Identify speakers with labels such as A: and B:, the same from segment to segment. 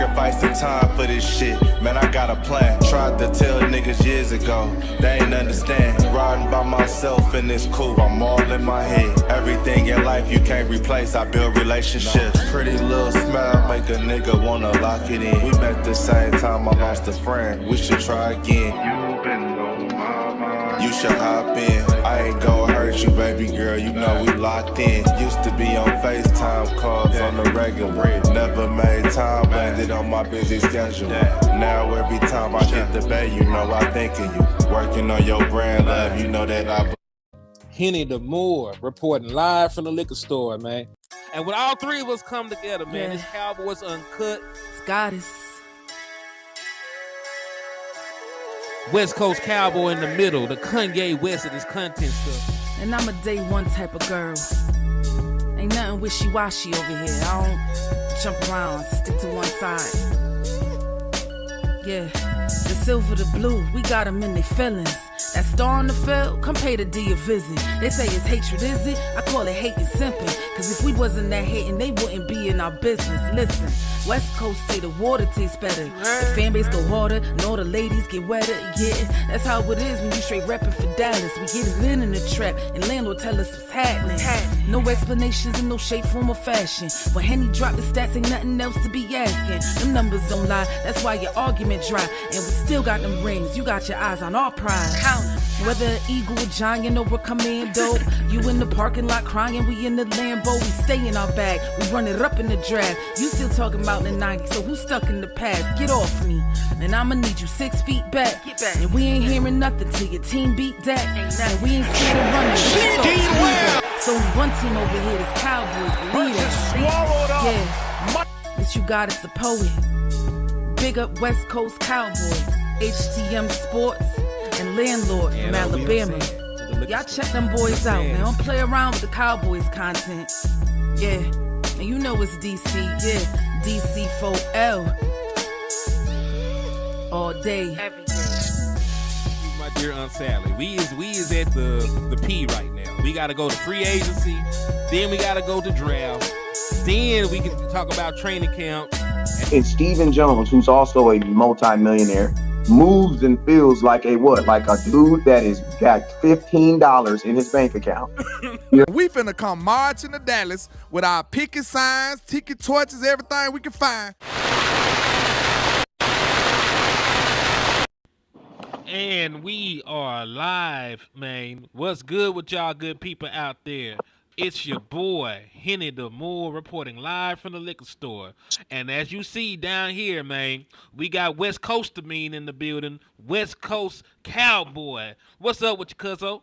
A: sacrificing time for this shit. Man, I got a plan. Tried to tell niggas years ago, they ain't understand. Riding by myself and it's cool, I'm all in my head. Everything in life you can't replace, I build relationships. Pretty little smile make a nigga wanna lock it in. We met the same time I lost a friend, we should try again. You been on my mind, you should hop in. I ain't gon' hurt you, baby girl, you know we locked in. Used to be on FaceTime calls on the regular. Never made time, landed on my busy schedule. Now every time I get the bay, you know I think of you. Working on your brand, love, you know that I...
B: Henny the Moore reporting live from the liquor store, man. And when all three of us come together, man, it's Cowboys Uncut.
C: It's Goddess.
B: West Coast Cowboy in the middle, the Kanye West of this content stuff.
C: And I'm a day one type of girl. Ain't nothing wishy-washy over here. I don't jump around, stick to one side. Yeah, the silver, the blue, we got them in their feelings. That star on the field, come pay the D a visit. They say it's hatred, is it? I call it hate and simping. Cause if we wasn't that hating, they wouldn't be in our business. Listen, West Coast say the water tastes better. The fan base go harder, and all the ladies get wetter. Yeah, that's how it is when you straight reppin' for Dallas. We get it in the trap, and landlord tell us what's happening. No explanations in no shape, form, or fashion. When Henny drop the stats, ain't nothing else to be asking. Them numbers don't lie, that's why your argument dry. And we still got them rings, you got your eyes on our prize. Whether an eagle, a giant, or a commando, you in the parking lot crying, we in the Lambo, we stay in our bag, we run it up in the draft. You still talking about the 90s, so who's stuck in the past? Get off me, and I'ma need you 6 feet back. And we ain't hearing nothing till your team beat that. And we ain't scared of running. Ceedee Lamb. So one team over here is Cowboys, believe it. Yeah, it's you got it's the poet. Big up West Coast Cowboys, HTM Sports, and Landlord from Alabama. Y'all check them boys out, man. Don't play around with the Cowboys content. Yeah, and you know it's DC. Yeah, DC4L. All day, every day.
B: My dear Aunt Sally, we is at the P right now. We gotta go to free agency, then we gotta go to draft, then we can talk about training camp.
D: And Stephen Jones, who's also a multi-millionaire, moves and feels like a what? Like a dude that is got $15 in his bank account.
E: We finna come marching to Dallas with our picket signs, ticket torches, everything we can find.
B: And we are live, man. What's good with y'all good people out there? It's your boy, Henny the Moore, reporting live from the liquor store. And as you see down here, man, we got West Coast in the building. West Coast Cowboy. What's up with you, cuzzo?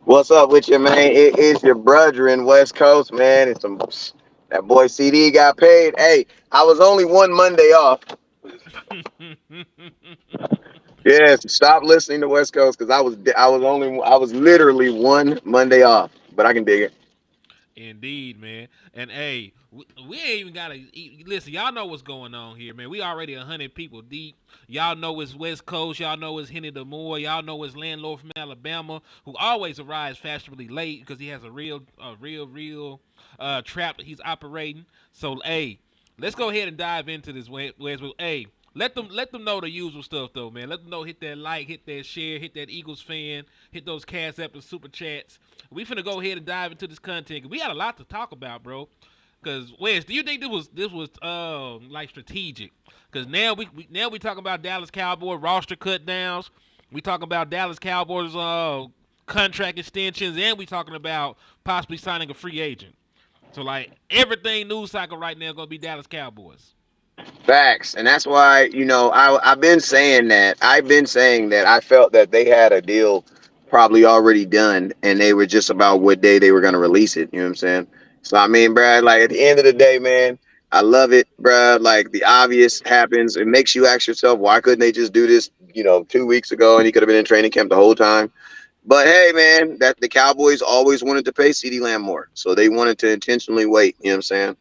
D: What's up with you, man? It is your brother in West Coast, man. It's that boy CD got paid. Hey, I was only one Monday off. Yes, stop listening to West Coast because I was literally one Monday off, but I can dig it.
B: Indeed, man. And hey, we ain't even gotta listen. Y'all know what's going on here, man. We already 100 people deep. Y'all know it's West Coast. Y'all know it's Henny the Moore. Y'all know it's Landlord from Alabama, who always arrives fashionably late because he has a real trap that he's operating. So hey, let's go ahead and dive into this. Hey, let them know the usual stuff though, man. Let them know, hit that like, hit that share, hit that Eagles fan, hit those Cash App and Super Chats. We finna go ahead and dive into this content because we got a lot to talk about, bro. Because Wes, do you think this was like strategic? Because now we talking about Dallas Cowboys roster cut downs. We talking about Dallas Cowboys contract extensions, and we talking about possibly signing a free agent. So like everything news cycle right now gonna be Dallas Cowboys.
D: Facts. And that's why, I've been saying that. I felt that they had a deal probably already done and they were just about what day they were going to release it. You know what I'm saying? So, I mean, Brad, like at the end of the day, man, I love it, Brad. Like the obvious happens. It makes you ask yourself, why couldn't they just do this, 2 weeks ago and he could have been in training camp the whole time? But hey, man, that the Cowboys always wanted to pay Ceedee Lamb more. So they wanted to intentionally wait. You know what I'm saying?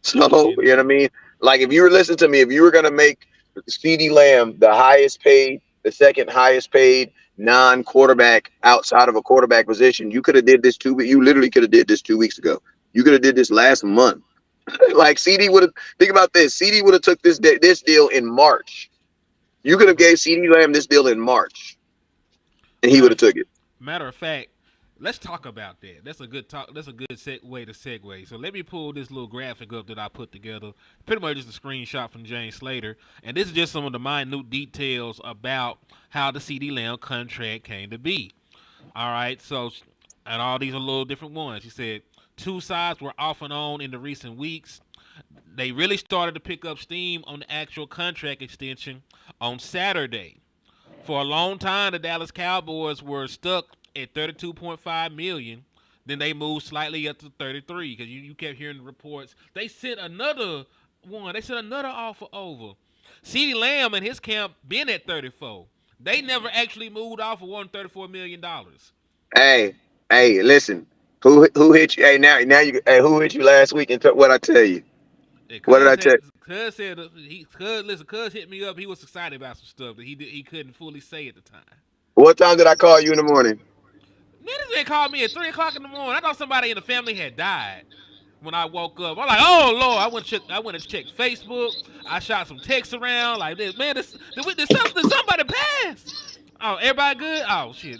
D: So, you know what I mean? Like, if you were listening to me, if you were going to make Ceedee Lamb the highest paid, the second highest paid non-quarterback outside of a quarterback position, you could have did this you literally could have did this 2 weeks ago. You could have did this last month. Like CD would have. Think about this. CD would have took this deal in March. You could have gave CD Lamb this deal in March, and he would
B: Matter
D: have took it.
B: matter of fact, let's talk about that. That's a good talk. That's a good way to segue. So let me pull this little graphic up that I put together. Pretty much just a screenshot from James Slater, and this is just some of the minute details about how the CD Lamb contract came to be. All right, so and all these are little different ones. He said two sides were off and on in the recent weeks. They really started to pick up steam on the actual contract extension on Saturday. For a long time, the Dallas Cowboys were stuck at 32.5 million. Then they moved slightly up to 33 because you kept hearing the reports. They sent another one. They sent another offer over. CeeDee Lamb and his camp been at 34. They never actually moved off of $134 million.
D: Hey, hey, listen. Who hit you? Hey, now you. Hey, who hit you last week? And what I tell you? What did I tell you?
B: Cuz said listen, Cuz hit me up. He was excited about some stuff that he couldn't fully say at the time.
D: What time did I call you in the morning?
B: Man, this man called me at 3 o'clock in the morning. I thought somebody in the family had died when I woke up. I'm like, oh Lord, I went to check Facebook. I shot some texts around like this. Man, did somebody pass? Oh, everybody good? Oh shit.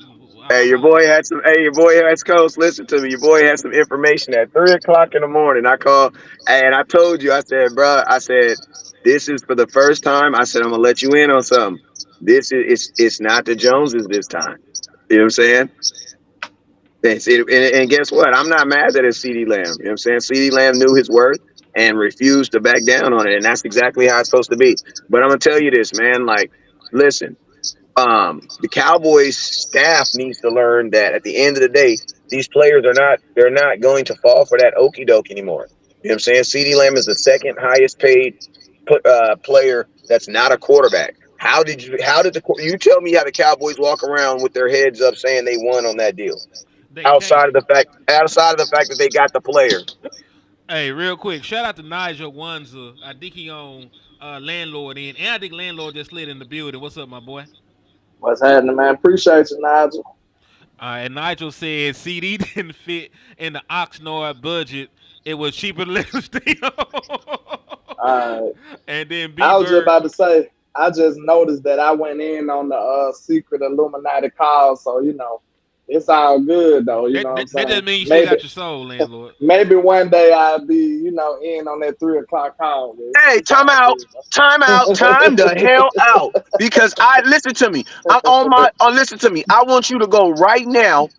D: Hey, your boy had some. Hey, your boy has coast. Listen to me. Your boy had some information at 3 o'clock in the morning. I called and I told you. I said, bro. I said, this is for the first time. I said, I'm gonna let you in on something. This is it's not the Joneses this time. You know what I'm saying? And guess what? I'm not mad that it's CeeDee Lamb. You know what I'm saying? CeeDee Lamb knew his worth and refused to back down on it, and that's exactly how it's supposed to be. But I'm gonna tell you this, man. Like, listen. The Cowboys staff needs to learn that at the end of the day, these players they're not going to fall for that okie doke anymore. You know what I'm saying? CeeDee Lamb is the second highest paid player that's not a quarterback. You tell me how the Cowboys walk around with their heads up saying they won on that deal?
B: They
D: Outside
B: can't.
D: of the fact that they got the player.
B: Hey, real quick, shout out to Nigel Wanza. I think he on Landlord in, and I think Landlord just slid in the building. What's up, my boy?
F: What's happening, man? Appreciate you, Nigel.
B: And Nigel said CD didn't fit in the Oxnard budget. It was cheaper to let him stay
F: All
B: And then
F: right. I was just
B: B-Bird.
F: about to say, I just noticed that I went in on the secret Illuminati call, so it's all good though. You know what I'm
B: That just
F: saying?
B: means you still got your soul, landlord.
F: Maybe one day I'll be, in on that 3 o'clock call.
D: Hey, time out, time the hell out. Because listen to me. I'm on my. Listen to me. I want you to go right now.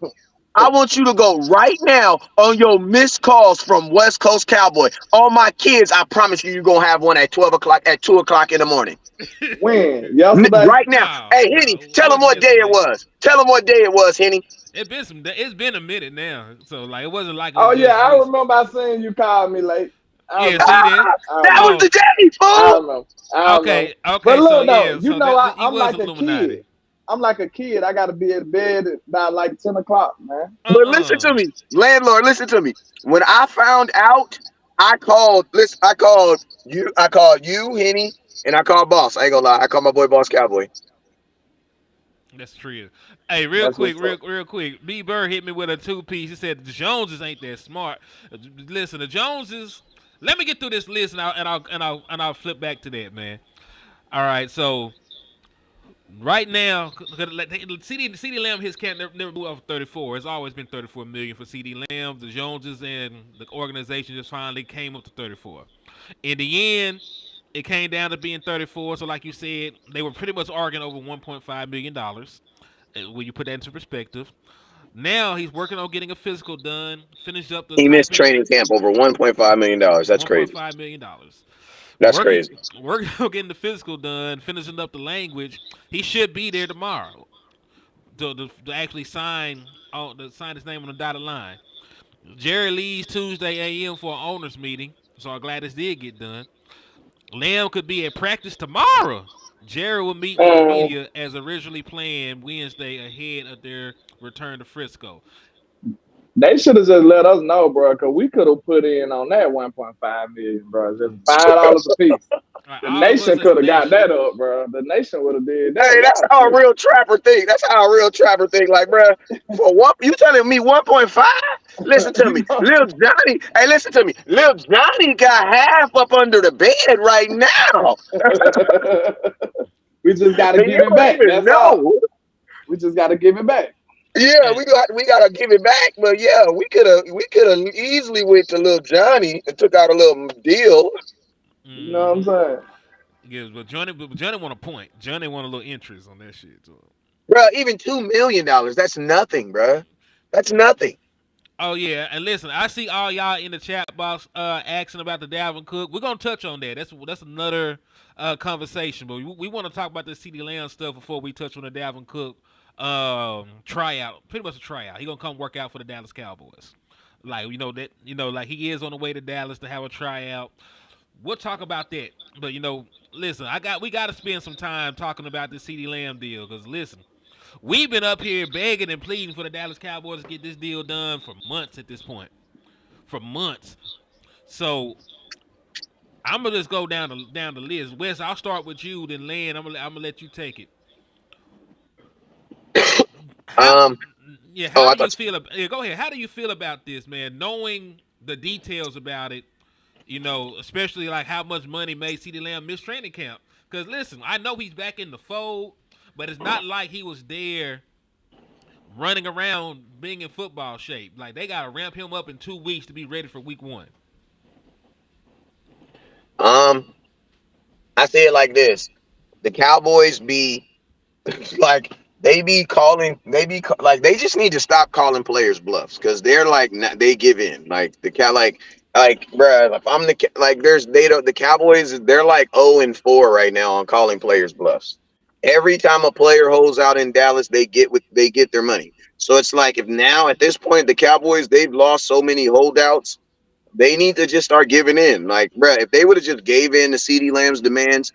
D: I want you to go right now on your missed calls from West Coast Cowboy. All my kids, I promise you're gonna have one at 12 o'clock, at 2 o'clock in the morning.
F: When? Yesterday?
D: Right now. Hey, Henny, tell them what day it was. Tell them what day it was, Henny.
B: It's been a minute now, so like it wasn't like.
F: Oh yeah, I remember I seen you call me late.
B: Yeah, see that?
D: That was the day, fool.
B: Okay.
F: But look,
B: So
F: though,
B: yeah,
F: I'm like a kid. I'm like a kid. I got to be at bed by like 10 o'clock, man.
D: But listen to me, landlord. Listen to me. When I found out, I called. Listen, I called you, Henny, and I called Boss. I ain't gonna lie. I called my boy Boss Cowboy.
B: That's true. Hey, real quick. B Bird hit me with a 2-piece. He said the Joneses ain't that smart. Listen, the Joneses. Let me get through this list and I'll flip back to that, man. All right, so right now, CeeDee Lamb, his camp never moved off 34. It's always been 34 million for CeeDee Lamb. The Joneses and the organization just finally came up to 34. In the end, it came down to being 34. So, like you said, they were pretty much arguing over $1.5 million. When you put that into perspective, now he's working on getting a physical done. Finished up the.
D: He missed training camp over $1.5 million. That's crazy.
B: $1.5 million.
D: That's crazy.
B: Working on getting the physical done, finishing up the language. He should be there tomorrow to actually sign his name on the dotted line. Jerry leaves Tuesday a.m. for an owners meeting, so I'm glad this did get done. Lamb could be at practice tomorrow. Jerry will meet with the media as originally planned Wednesday ahead of their return to Frisco.
F: They should have just let us know, bro, because we could have put in on that 1.5 million, bro. Just $5 a piece. The nation could have got that up, bro. The nation would have did that.
D: Hey, that's how a real trapper think. Like, bro, for what? You telling me 1.5? Listen to
F: You
D: me,
F: know,
D: Lil Johnny. Hey, listen to me, Lil Johnny got half up under the bed right now,
F: we just got to
D: and you
F: give it
D: don't
F: back.
D: even
F: That's all.
D: know.
F: We just got to give it back.
D: Yeah,
B: And,
D: we gotta give it back. But yeah, we could have easily went to Lil Johnny and took out a little deal.
F: You know what I'm saying?
B: yeah, but Johnny want a point. Johnny want a little interest on that shit too.
D: Bro, even $2 million, that's nothing, bro. That's nothing.
B: Oh yeah, and listen, I see all y'all in the chat box asking about the Dalvin Cook. We're gonna touch on that. That's another conversation, but we want to talk about the Ceedee Lamb stuff before we touch on the Dalvin Cook tryout. Pretty much a tryout. He gonna come work out for the Dallas Cowboys. Like like he is on the way to Dallas to have a tryout. We'll talk about that. But listen, we got to spend some time talking about this Ceedee Lamb deal because listen. We've been up here begging and pleading for the Dallas Cowboys to get this deal done for months at this point. For months. So I'm gonna just go down the list. Wes, I'll start with you, then Len, I'm gonna let you take it. How
D: Um.
B: yeah,
D: Oh,
B: how
D: I
B: do you
D: thought.
B: feel go ahead. How do you feel about this, man? Knowing the details about it, especially like how much money made CeeDee Lamb miss training camp. Because listen, I know he's back in the fold, but it's not like he was there running around being in football shape. Like they gotta ramp him up in 2 weeks to be ready for week 1.
D: Um. I say it like this: the Cowboys be like like they just need to stop calling players bluffs because they're like they give in like the cat like bruh, if I'm like there's they don't the Cowboys, they're like 0-4 right now on calling players bluffs. Every time a player holds out in Dallas, they get their money. So it's like if now at this point the Cowboys, they've lost so many holdouts, they need to just start giving in. Like bruh, if they would have just gave in to CeeDee Lamb's demands,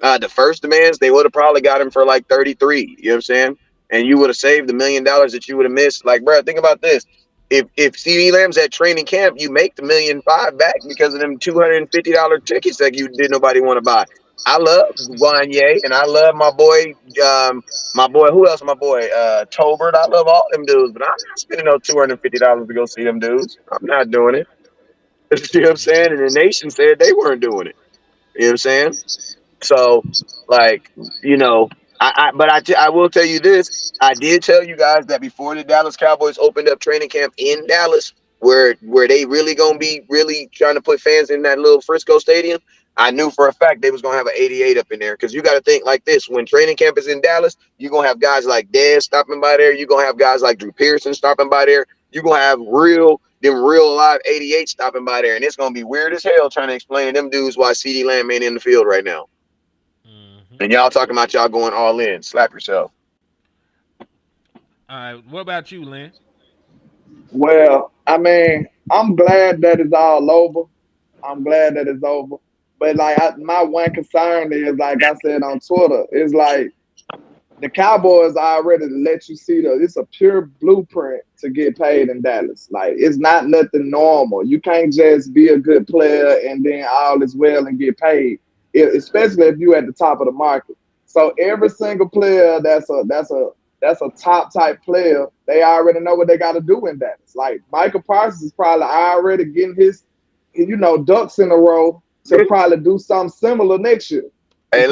D: the first demands, they would have probably got him for like 33. You know what I'm saying? And you would have saved $1 million that you would have missed. Like, bro, think about this. If CeeDee Lamb's at training camp, you make the 1,500,000 back because of them $250 tickets that you did nobody want to buy. I love Wanye and I love my boy, who else? My boy, Tolbert. I love all them dudes, but I'm not spending no $250 to go see them dudes. I'm not doing it. You know what I'm saying? And the nation said they weren't doing it. You know what I'm saying? So, like, I will tell you this. I did tell you guys that before the Dallas Cowboys opened up training camp in Dallas, where they really gonna be really trying to put fans in that little Frisco stadium. I knew for a fact they was gonna have an 88 up in there because you got to think like this: when training camp is in Dallas, you're gonna have guys like Dez stopping by there. You're gonna have guys like Drew Pearson stopping by there. You're gonna have real live 88 stopping by there, and it's gonna be weird as hell trying to explain to them dudes why CeeDee Lamb ain't in the field right now. And y'all talking about y'all going all in. Slap yourself.
B: All right, what about you, Len?
F: Well, I mean, I'm glad that it's all over. I'm glad that it's over. But like, my one concern is, like I said on Twitter, is like the Cowboys already let you see that it's a pure blueprint to get paid in Dallas. Like, it's not nothing normal. You can't just be a good player and then all is well and get paid, especially if you at the top of the market. So every single player that's a top type player, they already know what they got to do in Dallas. Like Michael Parsons is probably already getting his, ducks in a row to probably do something similar next year.
D: Hey,
F: Because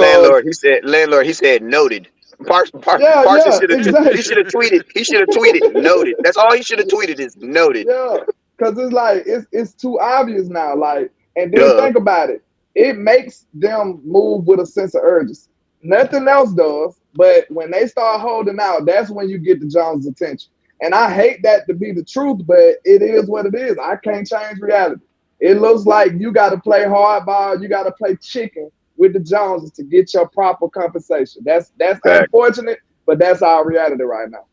D: landlord, he said noted. Parsons
F: yeah,
D: should have
F: exactly.
D: he should have tweeted. He should have tweeted noted. That's all he should have tweeted is noted.
F: Yeah, because it's like it's too obvious now. Like, and then
D: Duh.
F: think about it. It makes them move with a sense of urgency. Nothing else does, but when they start holding out, that's when you get the Jones' attention. And I hate that to be the truth, but it is what it is. I can't change reality. It looks like you got to play hardball. You got to play chicken with the Joneses to get your proper compensation. That's
D: Right.
F: unfortunate, but that's our reality right now.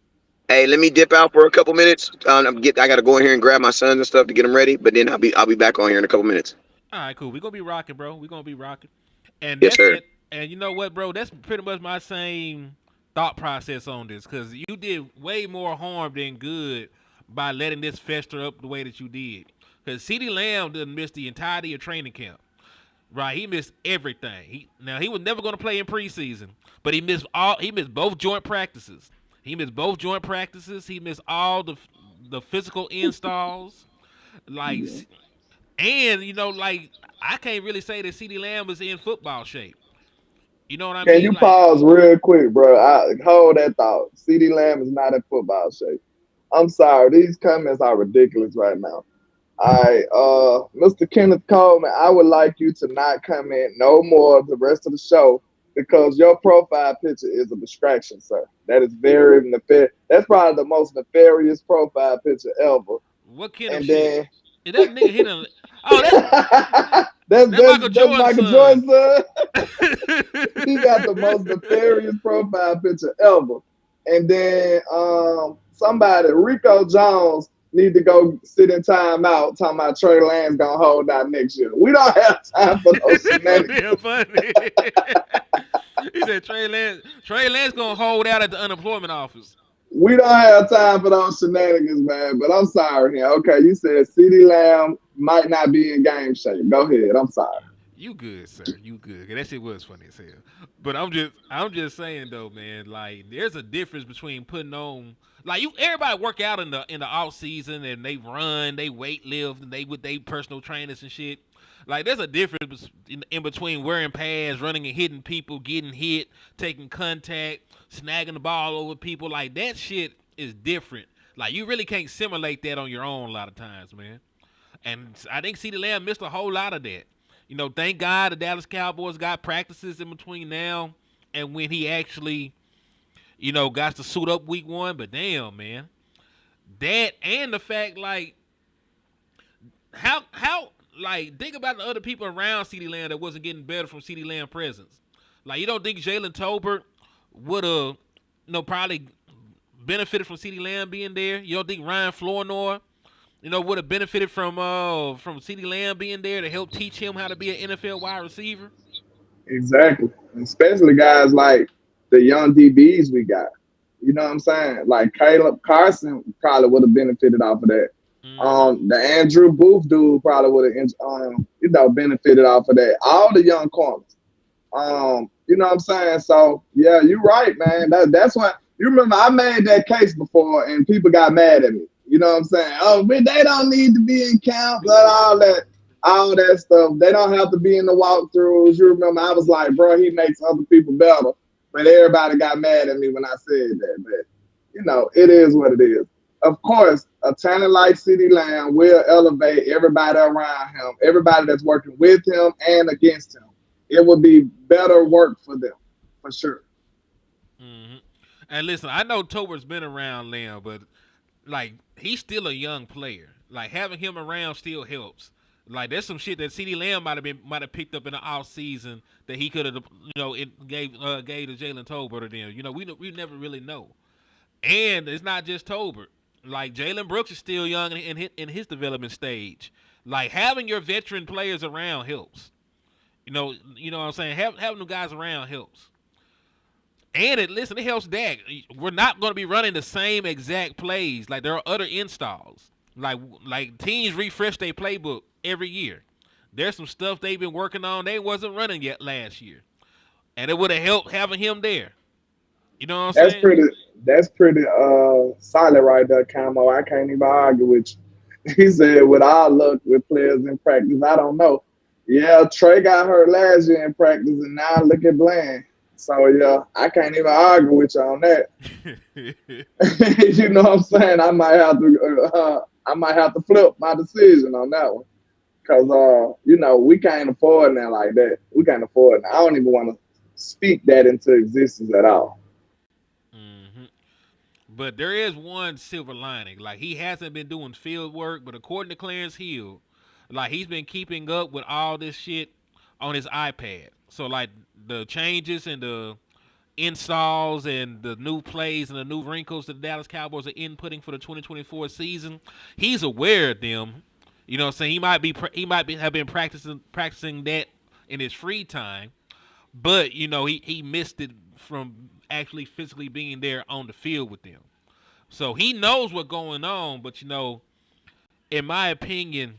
D: Hey, let me dip out for a couple minutes. I got to go in here and grab my sons and stuff to get them ready. But then I'll be back on here in a couple minutes.
B: All right, cool. We're gonna be rocking, bro. We're gonna be rocking. And
D: Yes,
B: that's
D: sir.
B: it. And you know what, bro? That's pretty much my same thought process on this. Cause you did way more harm than good by letting this fester up the way that you did. Cause CeeDee Lamb didn't miss the entirety of training camp. Right, he missed everything. He was never going to play in preseason, but he missed both joint practices. He missed both joint practices. He missed all the physical installs, like, and like I can't really say that Ceedee Lamb is in football shape. You know what I
F: Can
B: mean?
F: you
B: Like,
F: pause real quick, bro? Hold that thought. CeeDee Lamb is not in football shape. I'm sorry. These comments are ridiculous right now. All right, Mr. Kenneth Coleman, I would like you to not comment no more the rest of the show because your profile picture is a distraction, sir. That is very nefarious. That's probably the most nefarious profile picture ever.
B: what kind of
F: And
B: shit?
F: then
B: Is that nigga hitting? Oh,
F: that's
B: that's Michael
F: that's
B: Jordan's
F: Michael
B: son.
F: Jordan, son. He got the most nefarious profile picture ever. And then somebody, Rico Jones, need to go sit in timeout talking about Trey Lance gonna hold out next year. We don't have time for those
B: That's so
F: shenanigans.
B: damn funny. He said Trey Lance gonna hold out at the unemployment office.
F: We don't have time for those shenanigans, man. But I'm sorry here. Okay, you said CeeDee Lamb might not be in game shape. Go ahead. I'm sorry.
B: You good, sir. You good. That shit was funny as hell. But I'm just saying though, man. Like, there's a difference between putting on, like, everybody work out in the off season and they run, they weight lift, and they with they personal trainers and shit. Like, there's a difference in between wearing pads, running and hitting people, getting hit, taking contact, snagging the ball over people. Like, that shit is different. Like, you really can't simulate that on your own a lot of times, man. And I think CeeDee Lamb missed a whole lot of that. Thank God the Dallas Cowboys got practices in between now and when he actually, got to suit up week 1. But damn, man, that and the fact, like, how like, think about the other people around CeeDee Lamb that wasn't getting better from CeeDee Lamb presence. Like, you don't think Jalen Tolbert would have, probably benefited from CeeDee Lamb being there? You don't think Ryan Flournoy, would have benefited from CeeDee Lamb being there to help teach him how to be an NFL wide receiver?
F: Exactly. Especially guys like the young DBs we got. You know what I'm saying? Like Caleb Carson probably would have benefited off of that. The Andrew Booth dude probably would have benefited off of that. All the young corners. You know what I'm saying? So yeah, you're right, man. That's why you remember I made that case before and people got mad at me. You know what I'm saying? Oh, but they don't need to be in camp, but all that stuff. They don't have to be in the walkthroughs. You remember I was like, bro, he makes other people better. But everybody got mad at me when I said that. But it is what it is. Of course, a talent like CeeDee Lamb will elevate everybody around him, everybody that's working with him and against him. It will be better work for them, for sure.
B: Mm-hmm. And listen, I know Tober's been around Lamb, but like, he's still a young player. Like, having him around still helps. Like, there's some shit that CeeDee Lamb might have picked up in the off season that he could have, it gave to Jalen Tolbert or them. We never really know. And it's not just Tolbert. Like, Jalen Brooks is still young in his development stage. Like, having your veteran players around helps. You know what I'm saying? Having the guys around helps. And it helps Dak. We're not going to be running the same exact plays. Like, there are other installs. Like teams refresh their playbook every year. There's some stuff they've been working on they wasn't running yet last year. And it would have helped having him there. You know what I'm saying?
F: That's pretty solid right there, Camo. I can't even argue with you. He said, with our luck with players in practice, I don't know. Yeah, Trey got hurt last year in practice, and now look at Bland. So yeah, I can't even argue with you on that. You know what I'm saying? I might have to flip my decision on that one because we can't afford that like that. We can't afford that. I don't even want to speak that into existence at all.
B: Mm-hmm. But there is one silver lining. Like, he hasn't been doing field work, but according to Clarence Hill, like, he's been keeping up with all this shit on his iPad. So, like, the changes and the installs and the new plays and the new wrinkles that the Dallas Cowboys are inputting for the 2024 season, he's aware of them. You know what I'm saying? He might have been practicing that in his free time, but he missed it from actually physically being there on the field with them. So he knows what's going on, but in my opinion,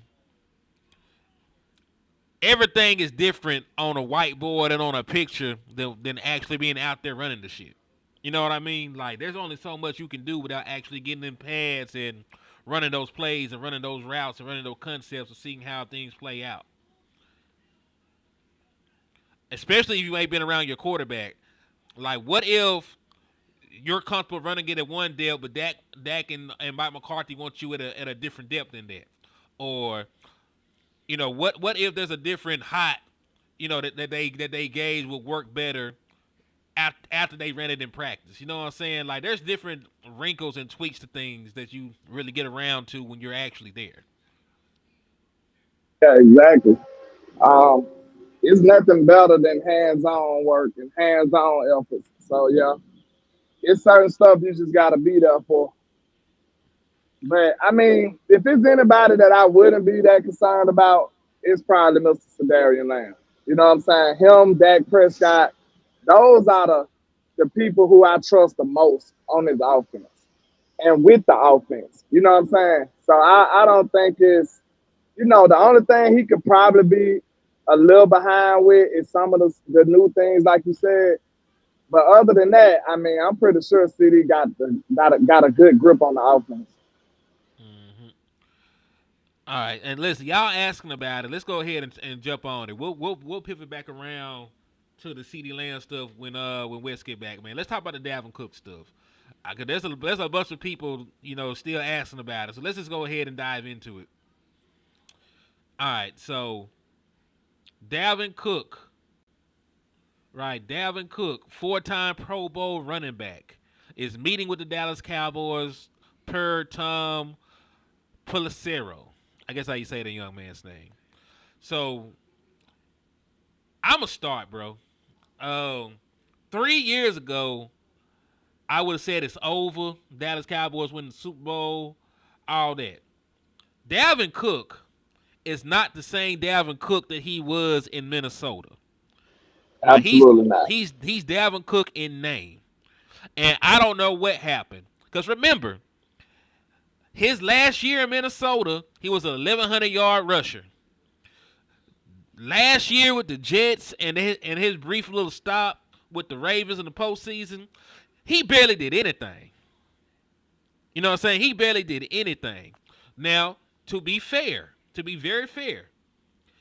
B: everything is different on a whiteboard and on a picture than actually being out there running the shit. You know what I mean? Like, there's only so much you can do without actually getting in pads and running those plays and running those routes and running those concepts and seeing how things play out. Especially if you ain't been around your quarterback. Like, what if you're comfortable running it at one depth, but Dak and Mike McCarthy want you at a different depth than that? Or, what if there's a different hot, that they gauge will work better after they ran it in practice? You know what I'm saying? Like, there's different wrinkles and tweaks to things that you really get around to when you're actually there.
F: Yeah, exactly. Um, it's nothing better than hands-on work and hands-on efforts. So yeah, it's certain stuff you just gotta be there for. But I mean, if it's anybody that I wouldn't be that concerned about, it's probably Mr. Ceedee Lamb. You know what I'm saying? Him, Dak Prescott, those are the people who I trust the most on his offense and with the offense. You know what I'm saying? So I don't think it's, the only thing he could probably be a little behind with is some of the new things, like you said. But other than that, I mean, I'm pretty sure CD got a good grip on the offense.
B: Hmm. All right, and listen, y'all asking about it. Let's go ahead and jump on it. We'll pivot back around to the Ceedee Lamb stuff when West get back, man. Let's talk about the Dalvin Cook stuff. 'Cause there's a bunch of people still asking about it. So let's just go ahead and dive into it. All right, so Dalvin Cook, right? Dalvin Cook, 4-time Pro Bowl running back, is meeting with the Dallas Cowboys per Tom Pelissero. I guess how you say the young man's name. So I'm gonna start, bro. 3 years ago, I would have said it's over. Dallas Cowboys win the Super Bowl, all that. Dalvin Cook is not the same Dalvin Cook that he was in Minnesota. Now
F: Absolutely not.
B: he's Dalvin Cook in name, and I don't know what happened. Because remember, his last year in Minnesota, he was an 1,100-yard rusher. Last year with the Jets and his brief little stop with the Ravens in the postseason, he barely did anything. You know what I'm saying? He barely did anything. Now, to be fair, to be very fair,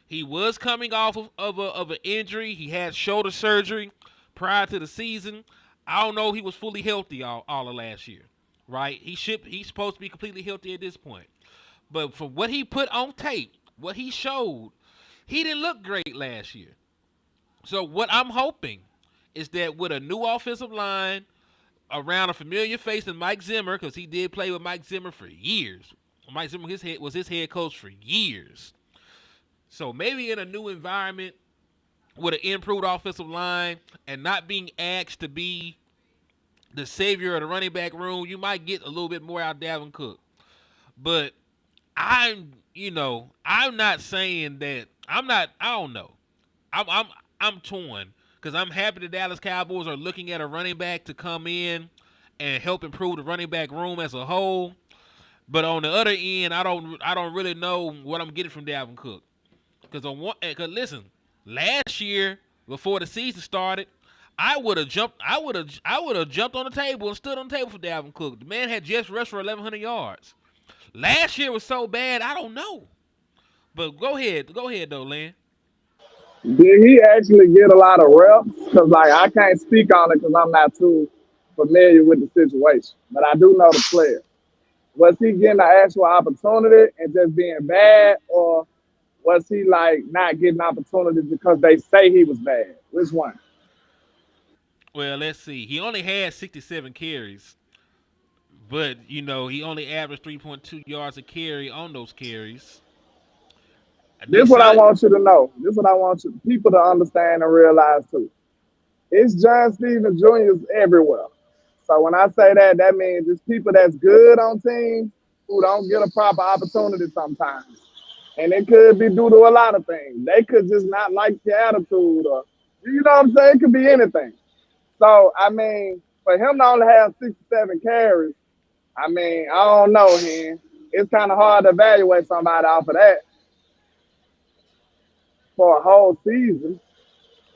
B: he was coming off of an injury. He had shoulder surgery prior to the season. I don't know if he was fully healthy all of last year, right? He's supposed to be completely healthy at this point. But from what he put on tape, what he showed, he didn't look great last year. So what I'm hoping is that with a new offensive line around a familiar face in Mike Zimmer, because he did play with Mike Zimmer for years. Mike Zimmer was his head coach for years. So maybe in a new environment with an improved offensive line and not being asked to be the savior of the running back room, you might get a little bit more out of Dalvin Cook. But I'm not saying that. I don't know. I'm torn because I'm happy the Dallas Cowboys are looking at a running back to come in and help improve the running back room as a whole. But on the other end, I don't really know what I'm getting from Dalvin Cook. Because listen, last year before the season started, I would have jumped on the table and stood on the table for Dalvin Cook. The man had just rushed for 1,100 yards. Last year was so bad, I don't know. But go ahead though, Len.
F: Did he actually get a lot of reps? Because like I can't speak on it because I'm not too familiar with the situation, but I do know the player. Was he getting an actual opportunity and just being bad, or was he like not getting opportunities because they say he was bad? Which one?
B: Well, let's see. He only had 67 carries, but he only averaged 3.2 yards a carry on those carries.
F: This is what I want you to know. This is what I want people to understand and realize too. It's John Stevens Jr.'s everywhere. So when I say that, that means it's people that's good on teams who don't get a proper opportunity sometimes. And it could be due to a lot of things. They could just not like your attitude, or you know what I'm saying? It could be anything. So I mean, for him to only have 67 carries, I mean, I don't know him. It's kind of hard to evaluate somebody off of that for a whole season.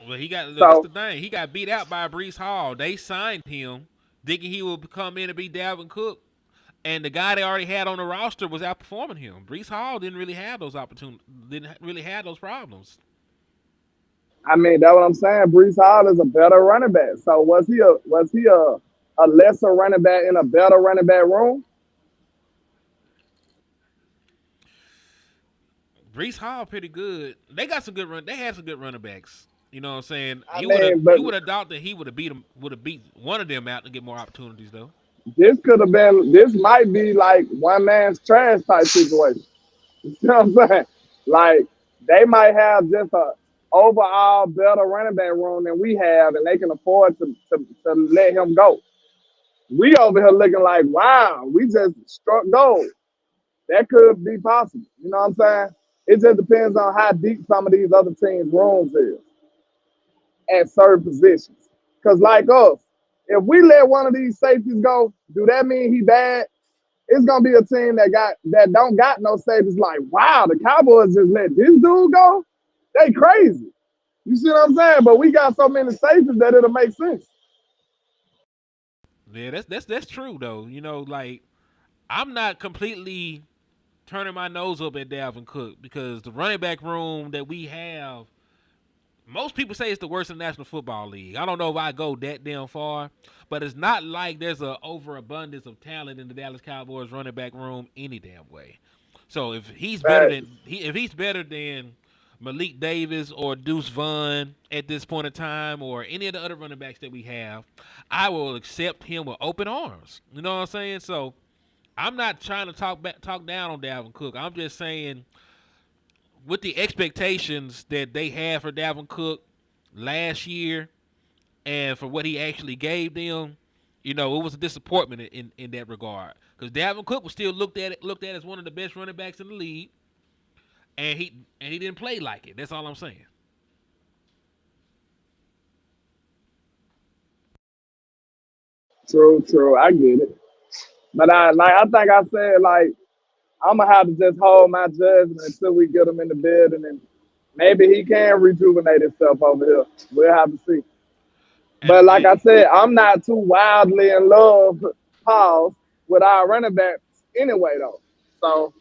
B: Well, that's
F: So
B: the thing. He got beat out by Brees Hall. They signed him thinking he would come in and be Dalvin Cook. And the guy they already had on the roster was outperforming him. Brees Hall didn't really have those opportunities, didn't really have those problems.
F: I mean, that's what I'm saying. Brees Hall is a better running back. So was he a lesser running back in a better running back room?
B: Brees Hall pretty good. They got some good run. They had some good running backs. You know what I'm saying?
F: I mean, but
B: You would have thought that he would have beat one of them out to get more opportunities though.
F: this might be like one man's trash type situation. You see what I'm saying? Like they might have just a overall better running back room than we have, and they can afford to let him go. We over here looking like, wow, we just struck gold. That could be possible. You know what I'm saying? It just depends on how deep some of these other teams' rooms is at certain positions. Because like us, if we let one of these safeties go, do that mean he bad? It's gonna be a team that don't got no safeties. Like, wow, the Cowboys just let this dude go. They crazy. You see what I'm saying? But we got so many safeties that it'll make sense.
B: Yeah, that's true though. You know, like I'm not completely turning my nose up at Dalvin Cook because the running back room that we have, most people say it's the worst in the National Football League. I don't know if I go that damn far, but it's not like there's an overabundance of talent in the Dallas Cowboys running back room any damn way. So if he's better than Malik Davis or Deuce Vaughn at this point in time, or any of the other running backs that we have, I will accept him with open arms. You know what I'm saying? So I'm not trying to talk down on Dalvin Cook. I'm just saying with the expectations that they had for Dalvin Cook last year and for what he actually gave them, you know, it was a disappointment in that regard. Because Dalvin Cook was still looked at as one of the best running backs in the league, and he didn't play like it. That's all I'm saying.
F: True, true. I get it. But I think I said like I'm gonna have to just hold my judgment until we get him in the building, and maybe he can rejuvenate himself over here. We'll have to see.
B: And
F: But like I
B: hey,
F: said, I'm not too wildly in love, pause, with our running backs anyway, though. So,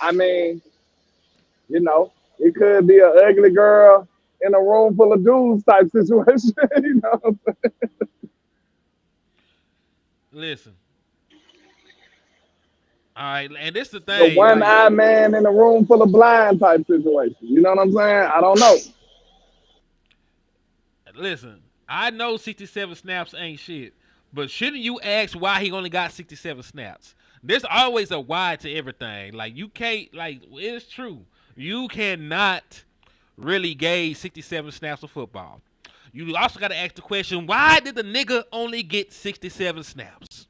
F: I mean, you know, it could be an ugly girl in a room full of dudes type situation. you know,
B: listen. All right, and this the
F: the
B: thing, like,
F: one-eyed man in a room full of blind type situation. You know what I'm saying? I don't know.
B: listen. I know 67 snaps ain't shit, but shouldn't you ask why he only got 67 snaps? There's always a why to everything. Like you can't, like it's true. You cannot really gauge 67 snaps of football. You also got to ask the question, why did the nigga only get 67 snaps?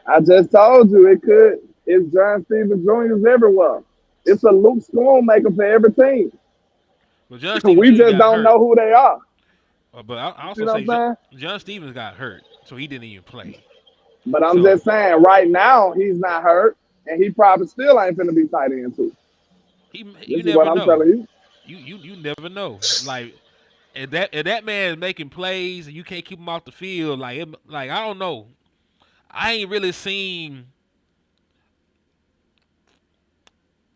F: I just told you it could. It's John Stevens Jr.'s everywhere. It's a Luke Schoonmaker for every team.
B: Well, John Stevens
F: We
B: Jr.
F: just
B: got
F: don't
B: hurt.
F: know who they are.
B: But I
F: You see
B: also
F: what
B: say
F: I'm saying?
B: John Stevens got hurt, so he didn't even play.
F: But I'm
B: So
F: just saying, right now he's not hurt, and he probably still ain't finna be tight end too.
B: you
F: This is what
B: never
F: I'm
B: know.
F: telling you.
B: You never know. Like if that man is making plays and you can't keep him off the field, like I don't know. I ain't really seen.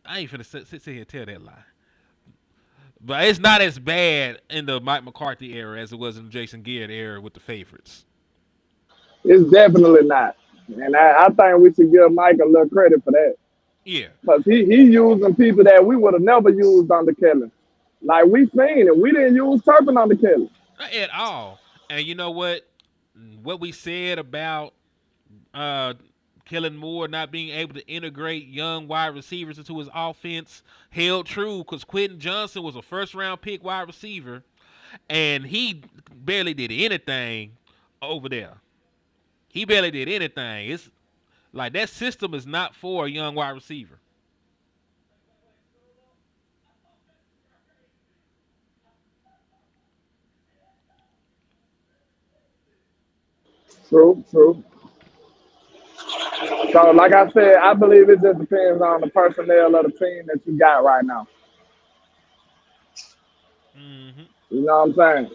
B: I ain't finna sit here and tell that lie. But it's not as bad in the Mike McCarthy era as it was in the Jason Garrett era with the favorites.
F: It's definitely not, and I think we should give Mike a little credit for that
B: Yeah,
F: because he using people that we would have never used under Kelly. Like we seen it, we didn't use Turpin under Kelly.
B: not at all. And you know what? What we said about uh, Kellen Moore not being able to integrate young wide receivers into his offense held true because Quentin Johnson was a first round pick wide receiver and he barely did anything over there. He barely did anything. It's like that system is not for a young wide receiver.
F: True, true. So, like I said, I believe it just depends on the personnel of the team that you got right now.
B: Hmm.
F: You know what I'm saying?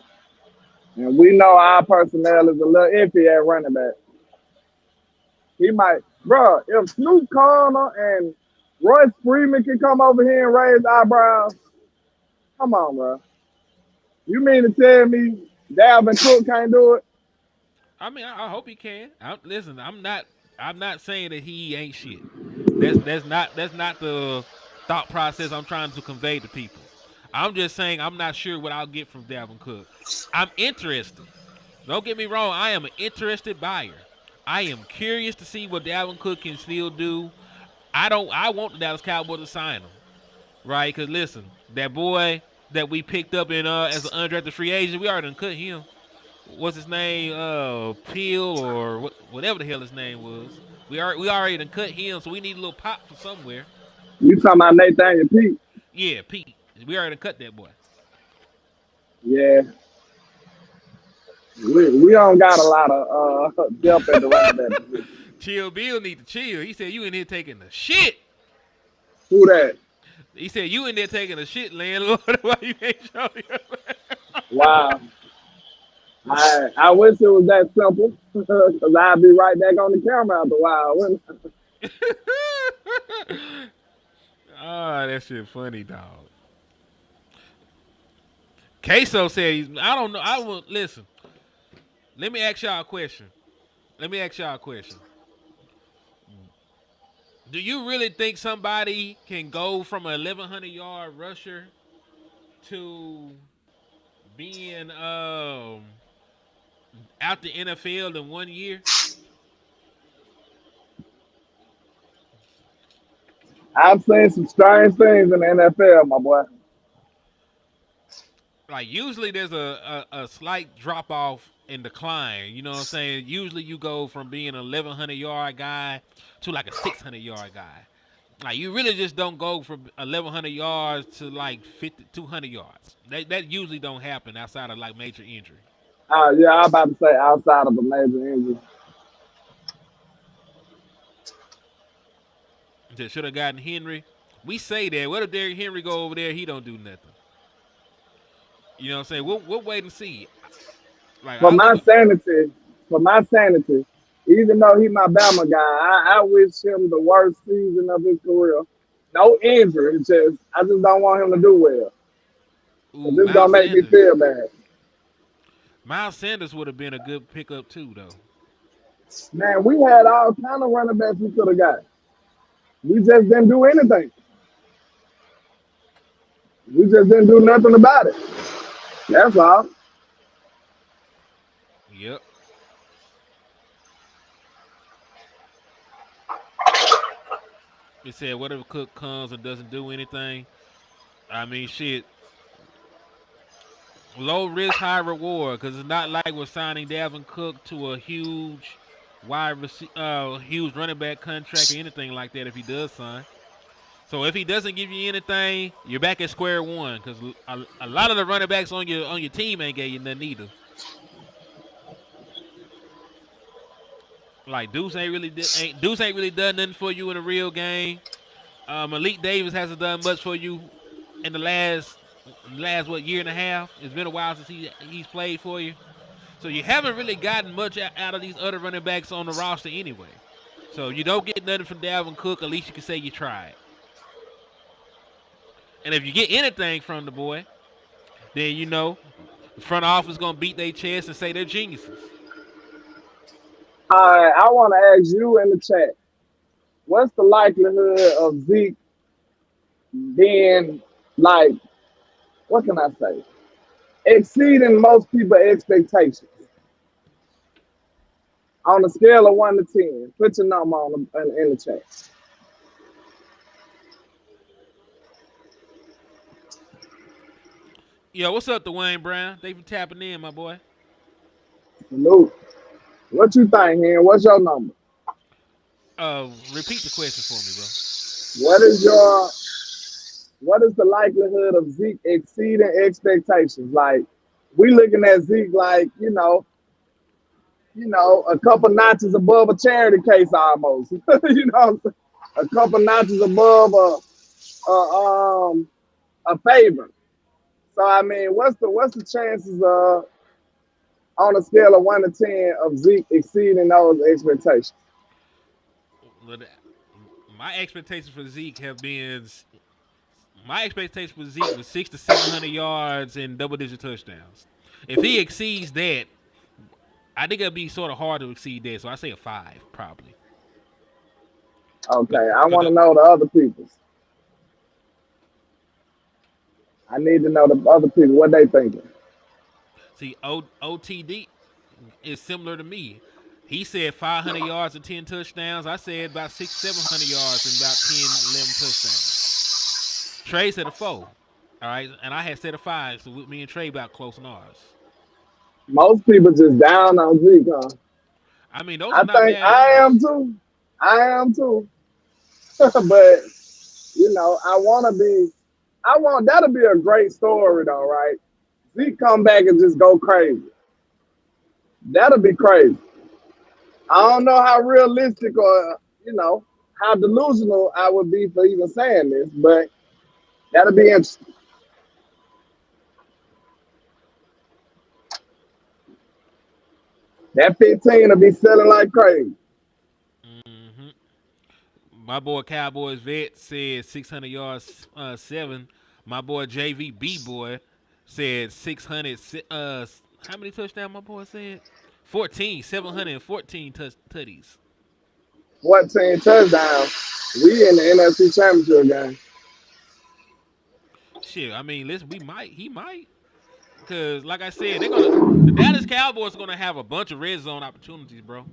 F: And we know our personnel is a little iffy at running back. He might, bro. If Snoop Connor and Royce Freeman can come over here and raise eyebrows, come on, bro. You mean to tell me Dalvin Cook can't do it?
B: I mean, I hope he can. Listen, I'm not saying that he ain't shit. That's not the thought process I'm trying to convey to people. I'm just saying I'm not sure what I'll get from Dalvin Cook. I'm interested. Don't get me wrong. I am an interested buyer. I am curious to see what Dalvin Cook can still do. I want the Dallas Cowboys to sign him, right? Because listen, that boy that we picked up in as an undrafted free agent, we already done cut him. What's his name? Peel or whatever the hell his name was. We already done cut him, so we need a little pop from somewhere.
F: You talking about Nathaniel Pete?
B: Yeah, Pete. We already done cut that boy.
F: Yeah, we don't got a lot of depth at the running back position.
B: Chill Bill need to chill. He said you in here taking the shit.
F: Who that?
B: He said you in there taking the shit, landlord. Why you ain't show you?
F: Wow. I wish it was that simple, because I'd be right back on the camera after a while. Wouldn't
B: Oh, that shit funny, dog. Queso said, I don't know. I will listen. Let me ask y'all a question. Do you really think somebody can go from an 1,100-yard rusher to being out the NFL in 1 year?
F: I've seen some strange things in the NFL, my boy.
B: Like usually there's a slight drop off in decline. You know what I'm saying? Usually you go from being an 1,100-yard guy to like a 600-yard guy. Like you really just don't go from 1,100 yards to like 200 yards. That usually don't happen outside of like major injury.
F: Yeah, I was about to say outside of a major injury.
B: That should have gotten Henry. We say that. What if Derrick Henry go over there? He don't do nothing. You know what I'm saying? We'll wait and see. Like
F: For
B: I
F: my
B: look.
F: sanity, for my sanity, even though he's my Bama guy, I wish him the worst season of his career. No injury, I just don't want him to do well. 'Cause
B: Ooh,
F: this gonna make me feel bad.
B: Miles Sanders would have been a good pickup too, though.
F: Man, we had all kind of running backs we could have got. We just didn't do anything. We just didn't do nothing about it. That's all.
B: Yep. It said whatever Cook comes and doesn't do anything. I mean, shit. Low risk, high reward, because it's not like we're signing Dalvin Cook to a huge huge running back contract or anything like that if he does sign. So if he doesn't give you anything, you're back at square one because a lot of the running backs on your team ain't gave you nothing either. Like Deuce ain't really done nothing for you in a real game. Malik Davis hasn't done much for you in the last what year and a half. It's been a while since he's played for you. So you haven't really gotten much out of these other running backs on the roster anyway. So you don't get nothing from Dalvin Cook. At least you can say you tried. And if you get anything from the boy, then you know the front office gonna beat their chest and say they're geniuses.
F: All right, I want to ask you in the chat, what's the likelihood of Zeke being like, what can I say, exceeding most people's expectations on a scale of 1 to 10? Put your number in the chat.
B: Yo, what's up, Dwayne Brown? Thanks for tapping in, my boy.
F: Salute. What you think, Hen? What's your number?
B: Repeat the question for me, bro.
F: What is the likelihood of Zeke exceeding expectations? Like, we looking at Zeke like, a couple notches above a charity case almost. A couple notches above a favor. So I mean, what's the chances on a scale of 1 to 10 of Zeke exceeding those expectations?
B: But my expectations for Zeke have been my expectation for Zeke was 600 to 700 yards and double-digit touchdowns. If he exceeds that, I think it'll be sort of hard to exceed that. So I say a 5 probably.
F: Okay, I want
B: Because
F: to know the other people's. I need to know the other people what they thinking.
B: see, OTD is similar to me. He said 500 yards and 10 touchdowns. I said about 700 yards and about 10, 11 touchdowns. Trey said a 4. All right, and I had said a 5. So me and Trey about close on ours.
F: Most people just down on Zeke, huh?
B: I mean, those
F: I
B: are not
F: think
B: bad
F: I
B: numbers.
F: am too. I am too. But I want to be. I want that'll be a great story though, right? Zeke come back and just go crazy. That'll be crazy. I don't know how realistic or how delusional I would be for even saying this, but that'll be interesting. That 15 will be selling like crazy.
B: hmm My boy Cowboys vet said 600 yards, 7. My boy JVB boy said 600. How many touchdowns my boy said? 14, 714 tutties.
F: 14 touchdowns. We in the NFC Championship game.
B: Shit, I mean, listen, he might, because like I said, the Dallas Cowboys are gonna have a bunch of red zone opportunities, bro.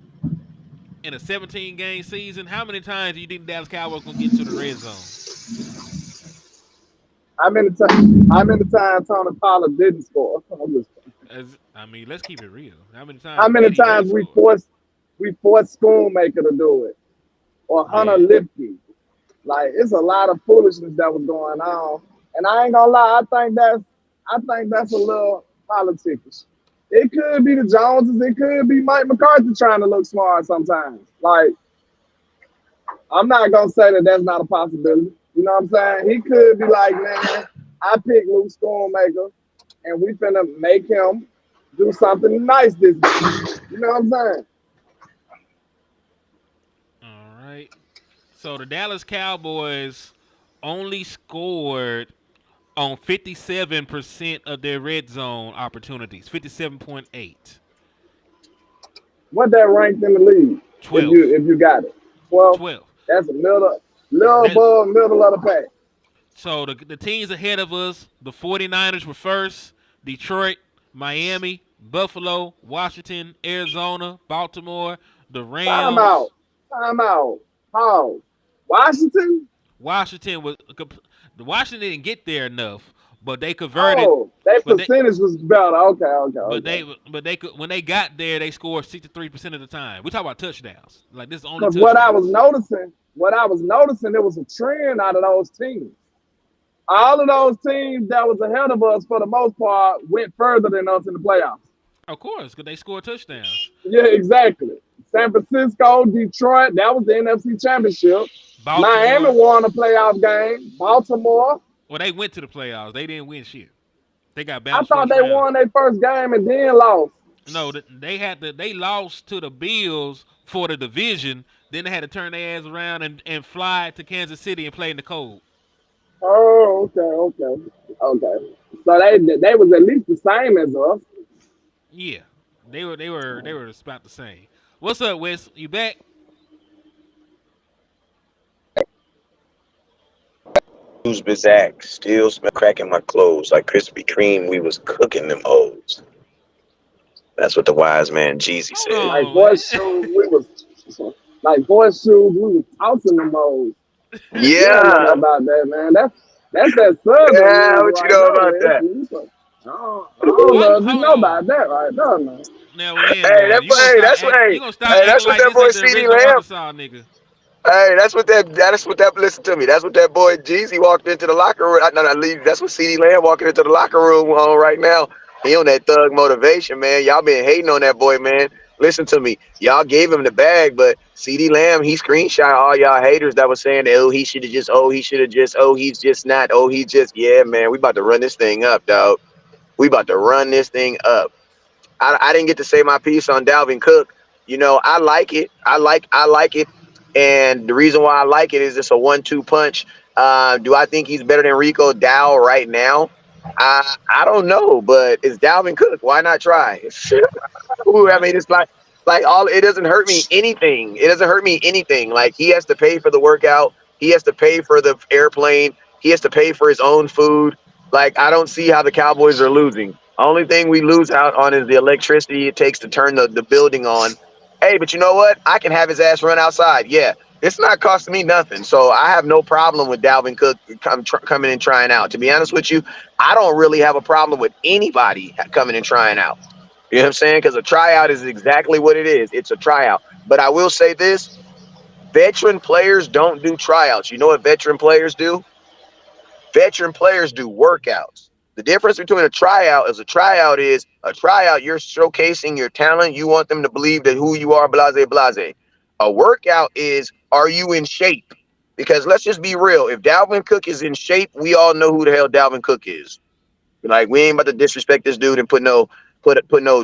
B: In a 17 game season, how many times do you think the Dallas Cowboys gonna get into the red zone?
F: How many times Tony Pollard didn't score?
B: I mean, let's keep it real. How many
F: How
B: times
F: many
B: did he really
F: times we
B: score?
F: forced Schoonmaker to do it or Hunter
B: Yeah.
F: Lipke? Like it's a lot of foolishness that was going on, and I ain't gonna lie. I think that's a little politics. It could be the Joneses. It could be Mike McCarthy trying to look smart sometimes. Like I'm not gonna say that that's not a possibility. You know what I'm saying? He could be like, man, I picked Luke Schoonmaker, and we finna make him do something nice this week. You know what I'm saying?
B: All right. So the Dallas Cowboys only scored on 57% of their red zone opportunities. 57.8.
F: What that ranked in the league? If
B: 12.
F: you got it, well,
B: 12.
F: that's a little
B: That,
F: above middle of the pack.
B: so the teams ahead of us, the 49ers were first, Detroit, Miami, Buffalo, Washington, Arizona, Baltimore, the
F: Time out.
B: Rams.
F: Time out. Pause. Washington?
B: Washington was the Washington didn't get there enough, but they converted.
F: Oh, that
B: But they
F: percentage was better. Okay, okay,
B: but
F: okay.
B: they could when they got there they scored 63% of the time. We talk about touchdowns. Like this is only
F: Because
B: touchdowns.
F: what I was noticing, there was a trend out of those teams. All of those teams that was ahead of us, for the most part, went further than us in the playoffs.
B: Of course, because they scored touchdowns.
F: Yeah, exactly. San Francisco, Detroit, that was the NFC Championship. Miami
B: Baltimore,
F: won a playoff game. Baltimore,
B: well, they went to the playoffs. They didn't win shit. They got
F: I
B: bounced
F: thought
B: first
F: they
B: round.
F: won their first game and then lost.
B: No, they lost to the Bills for the division. Then they had to turn their ass around and fly to Kansas City and play in the cold.
F: Oh, okay. So they was at least the same as us.
B: Yeah, they were about the same. What's up, Wes? You back?
D: Who's Bizak? Still smell cracking my clothes like Krispy Kreme. We was cooking them hoes. That's what the wise man Jeezy
B: Hold
D: said.
F: Like
B: on, man.
F: horseshoes, we was tossing them old. You don't know
D: Yeah.
F: nothing about that, man. That's that southern
D: Yeah,
F: music
D: what you
F: right
D: know
F: there,
D: about
F: man.
D: that?
F: I don't
B: What?
F: know if you
B: Hold
F: know about
B: on.
F: that right there, man.
B: Now, landlord,
D: Hey, that's what.
B: you
D: Hey,
B: gonna start
D: hey,
B: acting
D: that's what
B: like
D: that
B: this
D: boy
B: ain't the
D: Ceedee
B: original
D: Lamb.
B: Arkansas nigga.
D: Hey, that's what that. Listen to me. That's what that boy Jeezy walked into the locker room. No, no, leave. That's what Ceedee Lamb walking into the locker room on right now. He on that thug motivation, man. Y'all been hating on that boy, man. Listen to me. Y'all gave him the bag, but Ceedee Lamb, he screenshot all y'all haters that was saying that, he should have just, he's just not, he's just, yeah, man. We about to run this thing up, dog. We about to run this thing up. I didn't get to say my piece on Dalvin Cook. I like it. I like it. And the reason why I like it is it's a 1-2 punch. Do I think he's better than Rico Dow right now? I don't know, but it's Dalvin Cook. Why not try? Ooh, I
B: Right.
D: mean, it's like all. It doesn't hurt me anything. It doesn't hurt me anything. Like he has to pay for the workout. He has to pay for the airplane. He has to pay for his own food. Like I don't see how the Cowboys are losing. Only thing we lose out on is the electricity it takes to turn the building on. Hey, but you know what? I can have his ass run outside. Yeah, it's not costing me nothing. So I have no problem with Dalvin Cook coming and trying out. To be honest with you, I don't really have a problem with anybody coming and trying out. You know what I'm saying? Because a tryout is exactly what it is. It's a tryout. But I will say this: veteran players don't do tryouts. You know what veteran players do? Veteran players do workouts. The difference between a tryout, you're showcasing your talent. You want them to believe that who you are, blase, blase. A workout is, are you in shape? Because let's just be real. If Dalvin Cook is in shape, we all know who the hell Dalvin Cook is. Like we ain't about to disrespect this dude and put no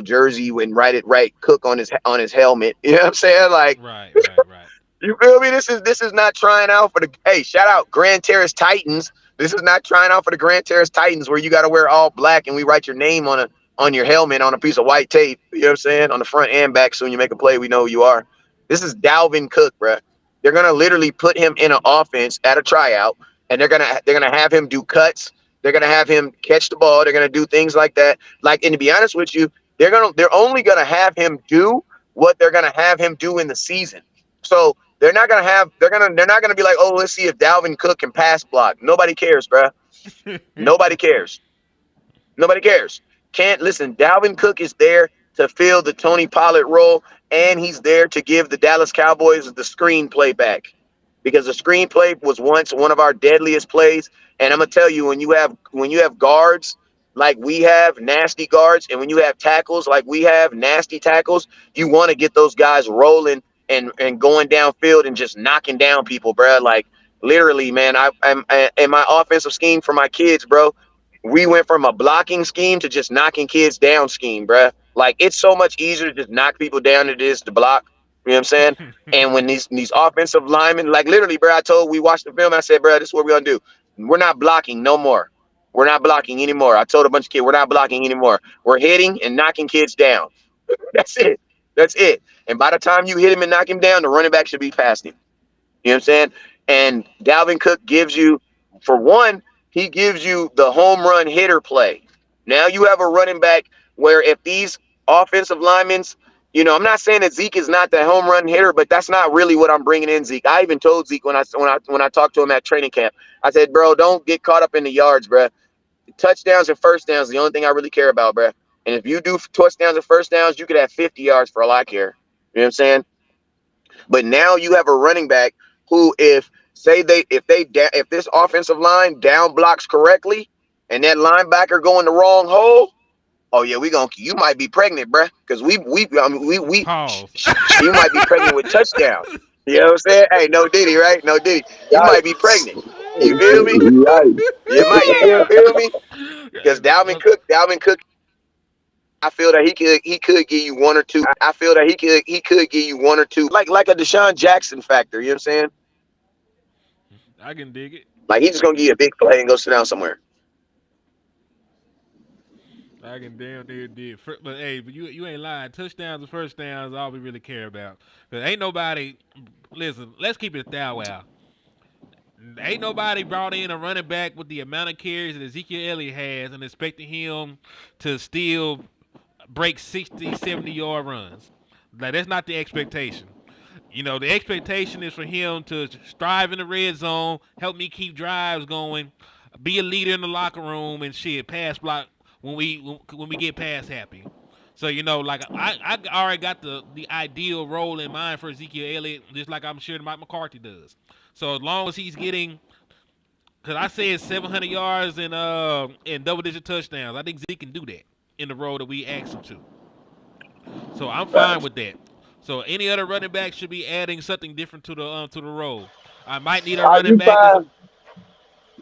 D: jersey and write Cook on his helmet. You know what I'm saying? Like
B: Right. Right. Right.
D: you feel me? This is not trying out for the hey, shout out Grand Terrace Titans. This is not trying out for the Grand Terrace Titans where you gotta wear all black and we write your name on your helmet on a piece of white tape. You know what I'm saying? On the front and back, so when you make a play, we know who you are. This is Dalvin Cook, bruh. They're gonna literally put him in an offense at a tryout, and they're gonna have him do cuts. They're gonna have him catch the ball. They're gonna do things like that. Like, and to be honest with you, they're only gonna have him do what they're gonna have him do in the season. So they're not gonna be like, oh, let's see if Dalvin Cook can pass block. Nobody cares, bruh. Nobody cares. Nobody cares. Can't listen. Dalvin Cook is there to fill the Tony Pollard role, and he's there to give the Dallas Cowboys the screenplay back because the screenplay was once one of our deadliest plays. And I'm gonna tell you, when you have guards like we have nasty guards, and when you have tackles like we have nasty tackles, you want to get those guys rolling and going downfield and just knocking down people, bro. Like literally, man. I'm in my offensive scheme for my kids, bro. We went from a blocking scheme to just knocking kids down scheme, bruh. Like it's so much easier to just knock people down than it is to block. You know what I'm saying? And when these offensive linemen, like literally, bro, we watched the film. I said, bro, this is what we're gonna do. We're not blocking no more. We're not blocking anymore. I told a bunch of kids, we're not blocking anymore. We're hitting and knocking kids down. That's it. That's it. And by the time you hit him and knock him down, the running back should be past him. You know what I'm saying? And Dalvin Cook gives you, for one, he gives you the home run hitter play. Now you have a running back where if these offensive linemen, I'm not saying that Zeke is not the home run hitter, but that's not really what I'm bringing in Zeke. I even told Zeke when I talked to him at training camp, I said, bro, don't get caught up in the yards, bro. Touchdowns and first downs is the only thing I really care about, bro. And if you do touchdowns and first downs, you could have 50 yards for all I care. You know what I'm saying? But now you have a running back who, if this offensive line down blocks correctly, and that linebacker go in the wrong hole, oh yeah, you might be pregnant, bruh, because
B: Pause.
D: you might be pregnant with touchdowns. You know what I'm saying? Hey, no Diddy, right? No Diddy. You might be
F: Yikes.
D: pregnant. You feel me?
F: Yikes.
D: You feel me? Because Dalvin Cook, I feel that he could give you one or two. I feel that he could give you one or two, like a Deshaun Jackson factor. You know what I'm saying?
B: I can dig it.
D: Like he's just gonna give you a big play and go sit down somewhere.
B: I can damn near dig. But hey, but you ain't lying. Touchdowns and first downs is all we really care about. Cause ain't nobody. Listen, let's keep it that way. Ain't nobody brought in a running back with the amount of carries that Ezekiel Elliott has and expecting him to still break 60, 70-yard runs. Like, that's not the expectation. The expectation is for him to strive in the red zone, help me keep drives going, be a leader in the locker room, and shit, pass block when we get pass happy. So like I already got the ideal role in mind for Ezekiel Elliott, just like I'm sure Mike McCarthy does. So as long as he's getting, because I said 700 yards and double-digit touchdowns, I think Zeke can do that in the role that we asked him to. So I'm fine with that. So any other running back should be adding something different to the role. I might need a
F: Are
B: running
F: you
B: back.
F: fine?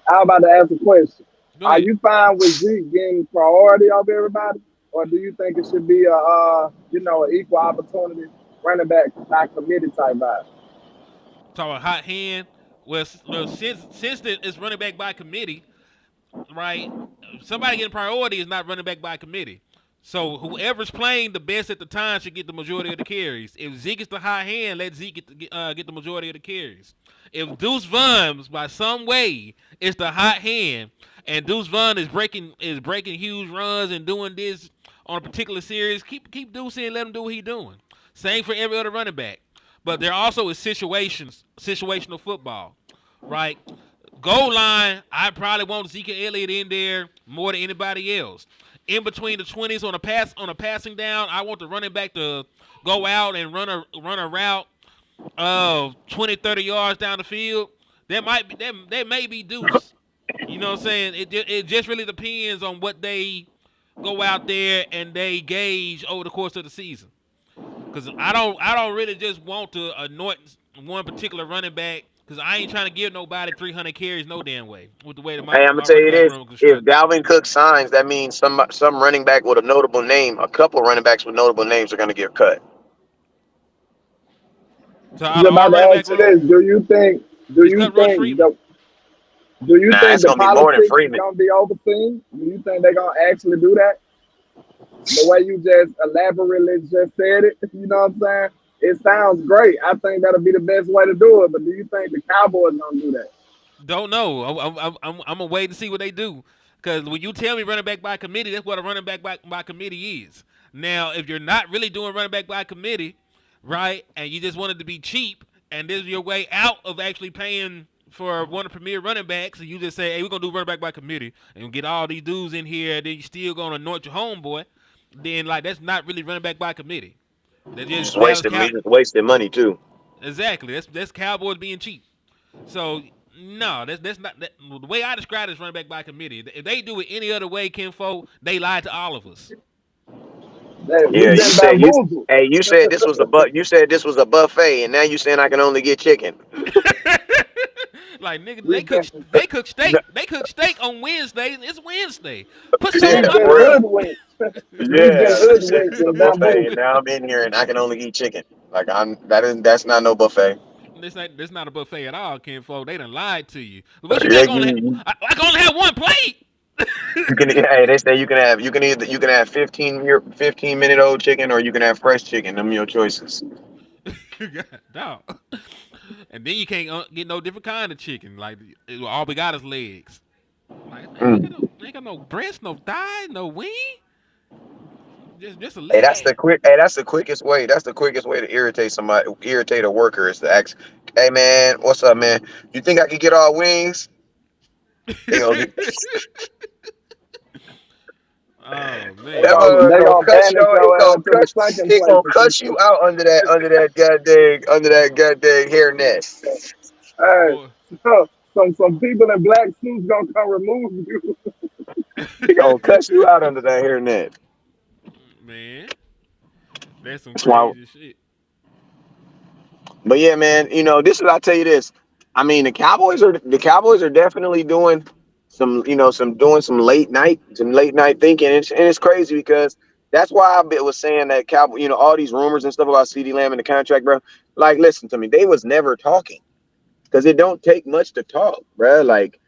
F: I'm about to ask a question.
B: Go
F: Are
B: ahead.
F: you fine with Zeke getting priority of everybody, or do you think it should be an equal opportunity running back by committee type vibe?
B: So a hot hand. Well, since it's running back by committee, right? Somebody getting priority is not running back by committee. So whoever's playing the best at the time should get the majority of the carries. If Zeke is the high hand, let Zeke get the majority of the carries. If Deuce Vaughn by some way is the hot hand, and Deuce Vaughn is breaking huge runs and doing this on a particular series, keep Deuce in, let him do what he's doing. Same for every other running back. But there also is situational football, right? Goal line, I probably want Zeke Elliott in there more than anybody else. In between the 20s on a passing down, I want the running back to go out and run a route of 20, 30 yards down the field. There may be deuce. You know what I'm saying? It just really depends on what they go out there and they gauge over the course of the season. Because I don't really just want to anoint one particular running back because I ain't trying to give nobody 300 carries no damn way with the way that
D: Hey, I'm gonna
B: my
D: tell
B: running
D: you
B: back
D: this:
B: room is
D: if
B: constructed.
D: Dalvin Cook signs, that means some running back with a notable name, a couple running backs with notable names are gonna get cut.
B: So out
F: Just
B: of our
F: about to
B: running back
F: ask you
B: room,
F: this: Do you think? Do
B: just
F: you
B: cut Rush
F: think
B: Freeman.
F: the Do you
D: Nah,
F: think
D: it's
F: the
D: gonna be more than
F: politics is
D: Freeman.
F: gonna be overseen? Do you think they're gonna actually do that? The way you just elaborately just said it, you know what I'm saying? It sounds great. I think that'll be the best way to do it. But do you think the Cowboys gonna do that?
B: Don't know. I'm gonna wait to see what they do. Because when you tell me running back by committee, that's what a running back by committee is. Now, if you're not really doing running back by committee, right, and you just wanted to be cheap, and this is your way out of actually paying for one of the premier running backs, and you just say, hey, we're gonna do running back by committee and get all these dudes in here, and then you still gonna anoint your homeboy, then like that's not really running back by committee. That just that was
D: You just wasted money too.
B: exactly. That's Cowboys being cheap. So no, that's not the way I describe it is running back by committee. If they do it any other way, Kinfo, they lied to all of us.
F: We've
D: Yeah,
F: been bamboozled.
D: you said this was a you said this was a buffet, and now you saying I can only get chicken.
B: Like nigga,
F: We've been
D: No,
B: they cook steak on Wednesday. It's Wednesday. Put some on
D: yeah,
F: we've
B: my
F: been
B: plate.
F: hoodwinked. We've been
D: yeah. You said this
F: hoodwinked
D: is a
F: and
D: buffet, and
F: bamboozled.
D: now I'm in here and I can only eat chicken. Like that's not no buffet.
B: This not a buffet at all, Kinfo. They done lied to you. What you mean?
D: Yeah, you,
B: I can only have one plate.
D: you can. Hey, they say you can have 15-minute old chicken, or you can have fresh chicken. Them your choices.
B: God, dog. And then you can't get no different kind of chicken. Like all we got is legs. Like
D: Mm.
B: ain't got no breast, no thigh, no wing. Just a
D: Hey,
B: leg.
D: that's the quickest way. That's the quickest way to irritate somebody, irritate a worker is to ask, "Hey man, what's up, man? You think I could get all wings?" They gonna get
B: Oh
F: They
B: man.
F: gonna they
D: gonna
F: gonna
D: cuss
F: banish
D: your
F: your ass to the second
D: it
F: place
D: gonna
F: or some
D: cuss you
F: shit.
D: out under that goddamn hair net.
F: Hey,
B: Boy.
F: so, some people in black suits gonna come remove you.
D: They gonna cuss you out under that hair net.
B: Man, that's some
D: That's why.
B: crazy shit.
D: But yeah, man, this is I'll tell you this. I mean, the Cowboys are definitely doing some late night thinking, and it's crazy because that's why was saying that Cowboy, all these rumors and stuff about Ceedee Lamb and the contract, bro. Like, listen to me, they was never talking because it don't take much to talk, bro. Like,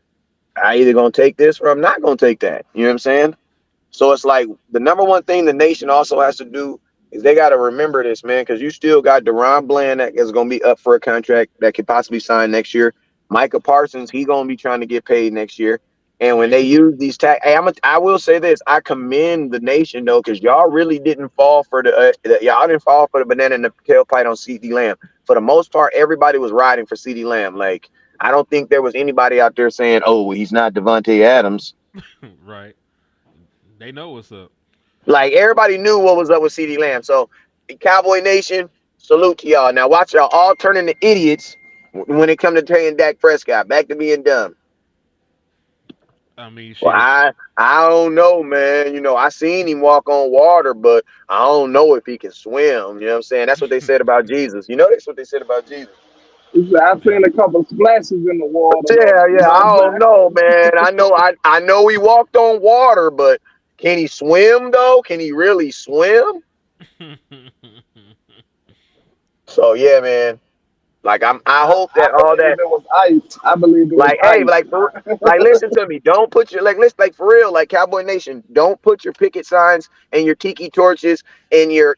D: I either gonna take this or I'm not gonna take that. You know what I'm saying? So it's like the number one thing the nation also has to do is they got to remember this, man, because you still got Deron Bland that is going to be up for a contract that could possibly sign next year. Micah Parsons, he going to be trying to get paid next year. And when they
B: Facts.
D: use these I will say this: I commend the nation though, because y'all really didn't fall for y'all didn't fall for the banana in the tailpipe on Ceedee Lamb. For the most part, everybody was riding for Ceedee Lamb. Like, I don't think there was anybody out there saying, "Oh, well, he's not Devontae Adams."
B: Right. They know what's up.
D: Like, everybody knew what was up with CeeDee Lamb. So, Cowboy Nation, salute to y'all. Now watch y'all all turn into idiots when it come to paying Dak Prescott. Back to being dumb.
B: I mean,
D: Well,
B: shit.
D: I don't know, man. I seen him walk on water, but I don't know if he can swim. You know what I'm saying? That's what they said about Jesus. That's what they said about Jesus.
F: He said, I've seen
B: Man.
F: a couple splashes in the water though.
D: Yeah,
F: You
D: yeah.
F: know
D: I
F: what
D: don't
F: I'm
D: know, man. I know he walked on water, but can he swim though? Can he really swim? So yeah, man. Like I
F: I,
D: hope
F: I
D: that all
F: believe
D: that,
F: it was ice. I believe it was
D: like, hey,
F: ice.
D: like listen to me. Don't put your like listen like for real, like Cowboy Nation. Don't put your picket signs and your tiki torches and your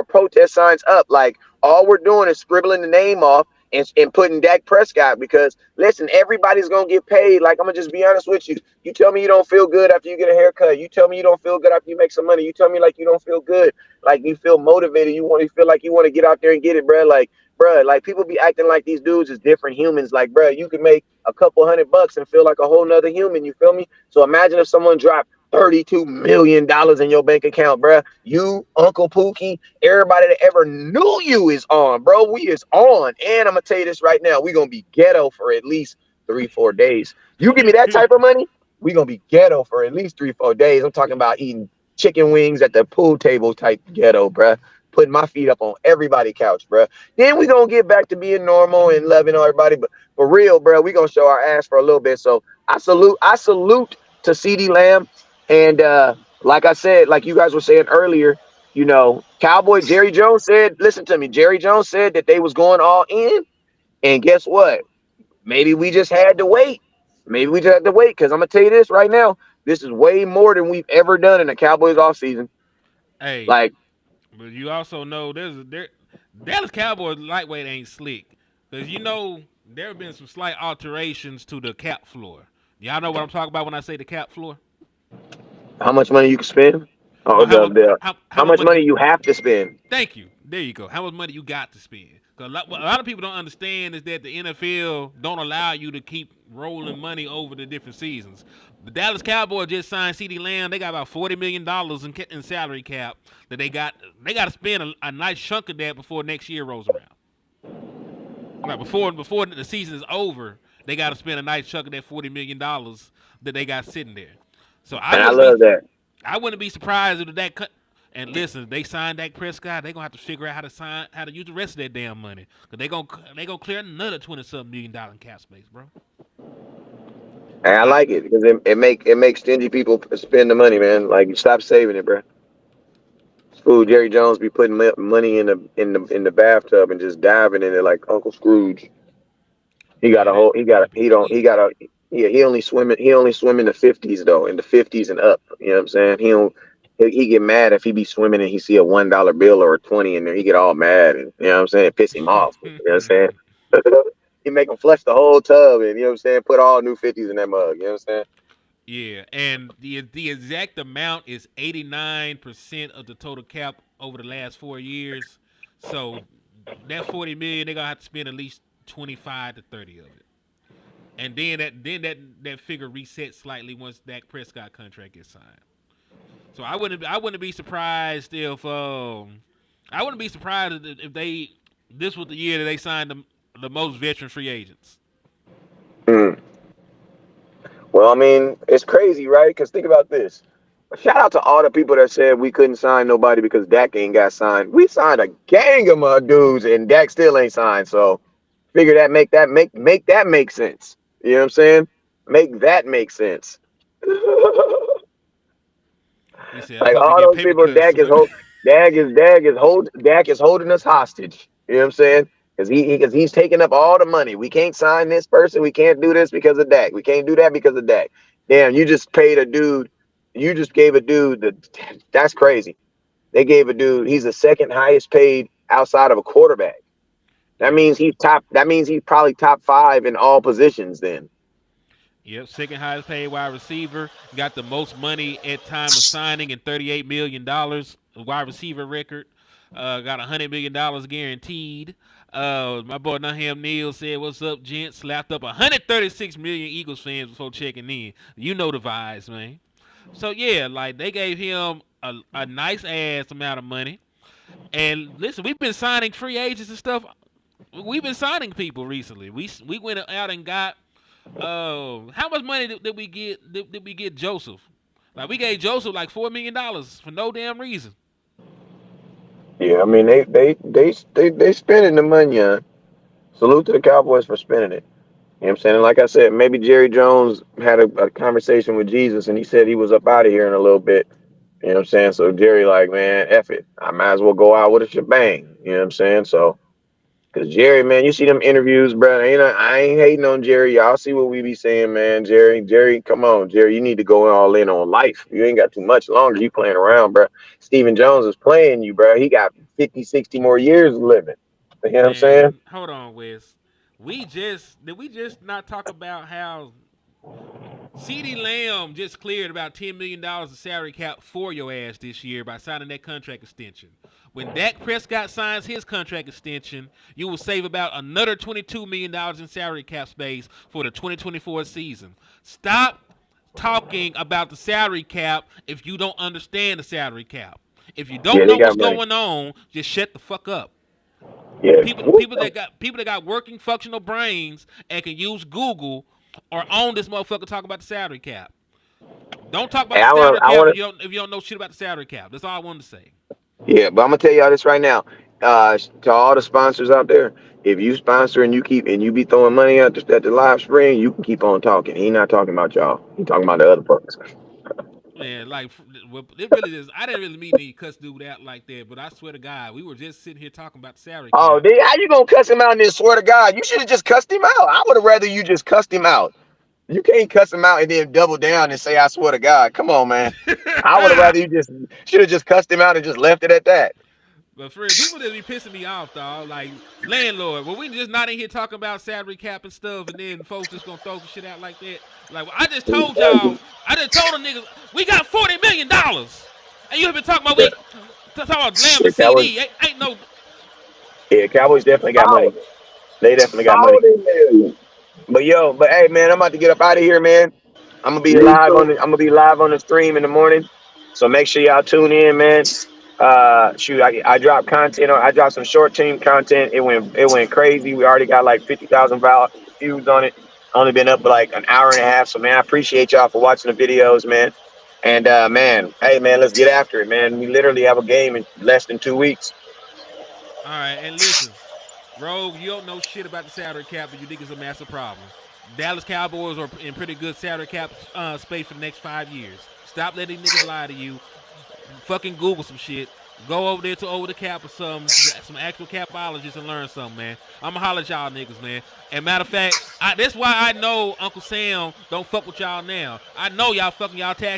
D: protest signs up. Like all we're doing is scribbling the name off and putting Dak Prescott, because listen, everybody's gonna get paid. Like I'm gonna just be honest with you. You tell me you don't feel good after you get a haircut. You tell me you don't feel good after you make some money. You tell me like you don't feel good, like you feel motivated. You feel like you want to get out there and get it, bro. Like bruh, like people be acting like these dudes is different humans. Like, bruh, you can make a couple $100 and feel like a whole nother human. You feel me? So imagine if someone dropped $32 million in your bank account, bruh. You, Uncle Pookie, everybody that ever knew you is on, bro. We is on. And I'm gonna tell you this right now, we gonna be ghetto for at least 3-4 days. You give me that type of money, we gonna be ghetto for at least 3-4 days. I'm talking about eating chicken wings at the pool table type ghetto, bruh. Putting my feet up on everybody's couch, bruh. Then we gonna get back to being normal and loving everybody. But for real, bro, we gonna show our ass for a little bit. So I salute to Ceedee Lamb. And like I said, like you guys were saying earlier, Cowboy Jerry Jones said, listen to me, Jerry Jones said that they was going all in. And guess what? Maybe we just had to wait. Maybe we just had to wait, because I'm gonna tell you this right now. This is way more than we've ever done in the Cowboys offseason.
B: Hey,
D: Like,
B: but you also know Dallas Cowboys lightweight ain't slick, because there have been some slight alterations to the cap floor. Y'all know what I'm talking about when I say the cap floor?
D: how much money you can spend?
B: No,
D: Oh,
B: how
D: how
B: much
D: much
B: money?
D: money you have to spend?
B: Thank you. There you go. How much money you got to spend? Because what a lot of people don't understand is that the NFL don't allow you to keep rolling money over the different seasons. The Dallas Cowboys just signed Ceedee Lamb. They got about $40 million in salary cap that they got. They got to spend a nice chunk of that before next year rolls around. Right before the season is over, they got to spend a nice chunk of that $40 million that they got sitting there. So
D: And I love that.
B: I wouldn't be surprised if that cut. And listen, if they sign Dak Prescott, they're gonna have to figure out how to use the rest of that damn money. Cause they gonna clear another $20-something million in cap space, bro.
D: And I
B: I,
D: like it because it makes stingy people spend the money, man. Like, stop saving it, bro. Fool, Jerry Jones be putting money in the bathtub and just diving in it like Uncle Scrooge. He got
B: yeah,
D: a whole.
B: that'd be
D: He don't. He
B: crazy.
D: got a. Yeah, he only swim. He only swim in the 50s though. In the 50s and up. You know what I'm saying? He don't. He get mad if he be swimming and he see a $1 bill or a 20 in there. He get all mad, and you know what I'm saying? Piss him off. You know what I'm saying? He make him flush the whole tub, and you know what I'm saying? Put all new 50s in that mug. You know what I'm saying?
B: Yeah, and the exact amount is 89% of the total cap over the last 4 years. So that 40 million, they're gonna have to spend at least 25 to 30 of it. And then that figure resets slightly once Dak Prescott contract gets signed. So I wouldn't be surprised if they this was the year that they signed the most veteran free agents.
D: Mm. Well, I mean, it's crazy, right? Because think about this. Shout out to all the people that said we couldn't sign nobody because Dak ain't got signed. We signed a gang of my dudes, and Dak still ain't signed. So figure that make that make sense. You know what I'm saying? Make that make sense.
B: He said, "I
D: Like
B: hope you
D: all
B: get
D: those
B: paper
D: people,
B: cuts, Slim."
D: Dak is holding us hostage. You know what I'm saying? Because he's taking up all the money. We can't sign this person. We can't do this because of Dak. We can't do that because of Dak. Damn, you just paid a dude. You just gave a dude that's crazy. They gave a dude. He's the second highest paid outside of a quarterback. That
B: Yep.
D: means he's top. That means he's probably top 5 in all positions. Then.
B: Yep, second highest paid wide receiver. Got the most money at time of signing in $38 million. Wide receiver record. Got $100 million guaranteed. My boy Naham Neal said, "What's up, gent?" Slapped up 136 million Eagles fans before checking in. You know the vibes, man. So yeah, like they gave him a nice ass amount of money. And listen, we've been signing free agents and stuff. We've been signing people recently. We went out and got how much money did we get? Did we get Joseph? Like we gave Joseph like $4 million for no damn reason.
D: Yeah, I mean they spending the money. Salute to the Cowboys for spending it. You know what I'm saying? And like I said, maybe Jerry Jones had a conversation with Jesus and he said he was up out of here in a little bit. You know what I'm saying? So Jerry like, man, F it. I might as well go out with a shebang. You know what I'm saying? So Cause Jerry, man, you see them interviews, bro. I ain't hating on Jerry. Y'all see what we be saying, man. Jerry, come on, Jerry. You need to go all in on life. You ain't got too much longer. You playing around, bro. Stephen Jones is playing you, bro. He got 50, 60 more years living. You know what I'm saying?
B: Man, hold on, Wes. Did we just not talk about how Ceedee Lamb just cleared about $10 million of salary cap for your ass this year by signing that contract extension. When Dak Prescott signs his contract extension, you will save about another $22 million in salary cap space for the 2024 season. Stop talking about the salary cap if you don't understand the salary cap. If you don't
D: Yeah, they
B: know what's
D: got money.
B: going on, just shut the fuck up.
D: Yeah.
B: People that got working functional brains and can use Google or on this motherfucker talking about the salary cap. Don't talk about
D: Hey,
B: the
D: I want,
B: salary
D: I
B: cap
D: want
B: if you don't know shit about the salary cap. That's all I wanted to say.
D: Yeah, but I'm gonna tell y'all this right now. To all the sponsors out there, if you sponsor and you be throwing money at the live stream, you can keep on talking. He not talking about y'all. He talking about the other folks.
B: Man, like it really is. I didn't really mean to cuss dude out like that, but I swear to God, we were just sitting here talking about the salary
D: Oh,
B: cap.
D: dude, how you gonna cuss him out and then swear to God? You should have just cussed him out. I would have rather you just cussed him out. You can't cuss him out and then double down and say I swear to God. Come on, man. I would have rather you just should have just cussed him out and just left it at that.
B: But for real, people that be pissing me off, dog. Like landlord, well, we just not in here talking about salary cap and stuff, and then folks just gonna throw some shit out like that. Like well, I just told y'all, I just told them niggas, we got $40 million, and you have been talking about talking about Lamb
D: Yeah,
B: and CD. Ain't no.
D: Cowboys definitely got money.
F: How
D: They definitely got money.
F: 40 million?
D: But hey, man, I'm about to get up out of here, man.
F: Me too.
D: I'm gonna be live on the stream in the morning. So make sure y'all tune in, man. Shoot, I dropped content. I dropped some short team content. It went crazy. We already got like 50,000 views on it. Only been up for like an hour and a half. So man, I appreciate y'all for watching the videos, man. And man, hey man, let's get after it, man. We literally have a game in less than 2 weeks.
B: All right, and listen, Rogue, you don't know shit about the salary cap, but you think it's a massive problem. Dallas Cowboys are in pretty good salary cap space for the next 5 years. Stop letting niggas lie to you. Fucking Google some shit. Go over there to Over the Cap or some actual capologists and learn something, man. I'ma holler at y'all niggas, man. And matter of fact, that's why I know Uncle Sam don't fuck with y'all now. I know y'all fucking y'all tax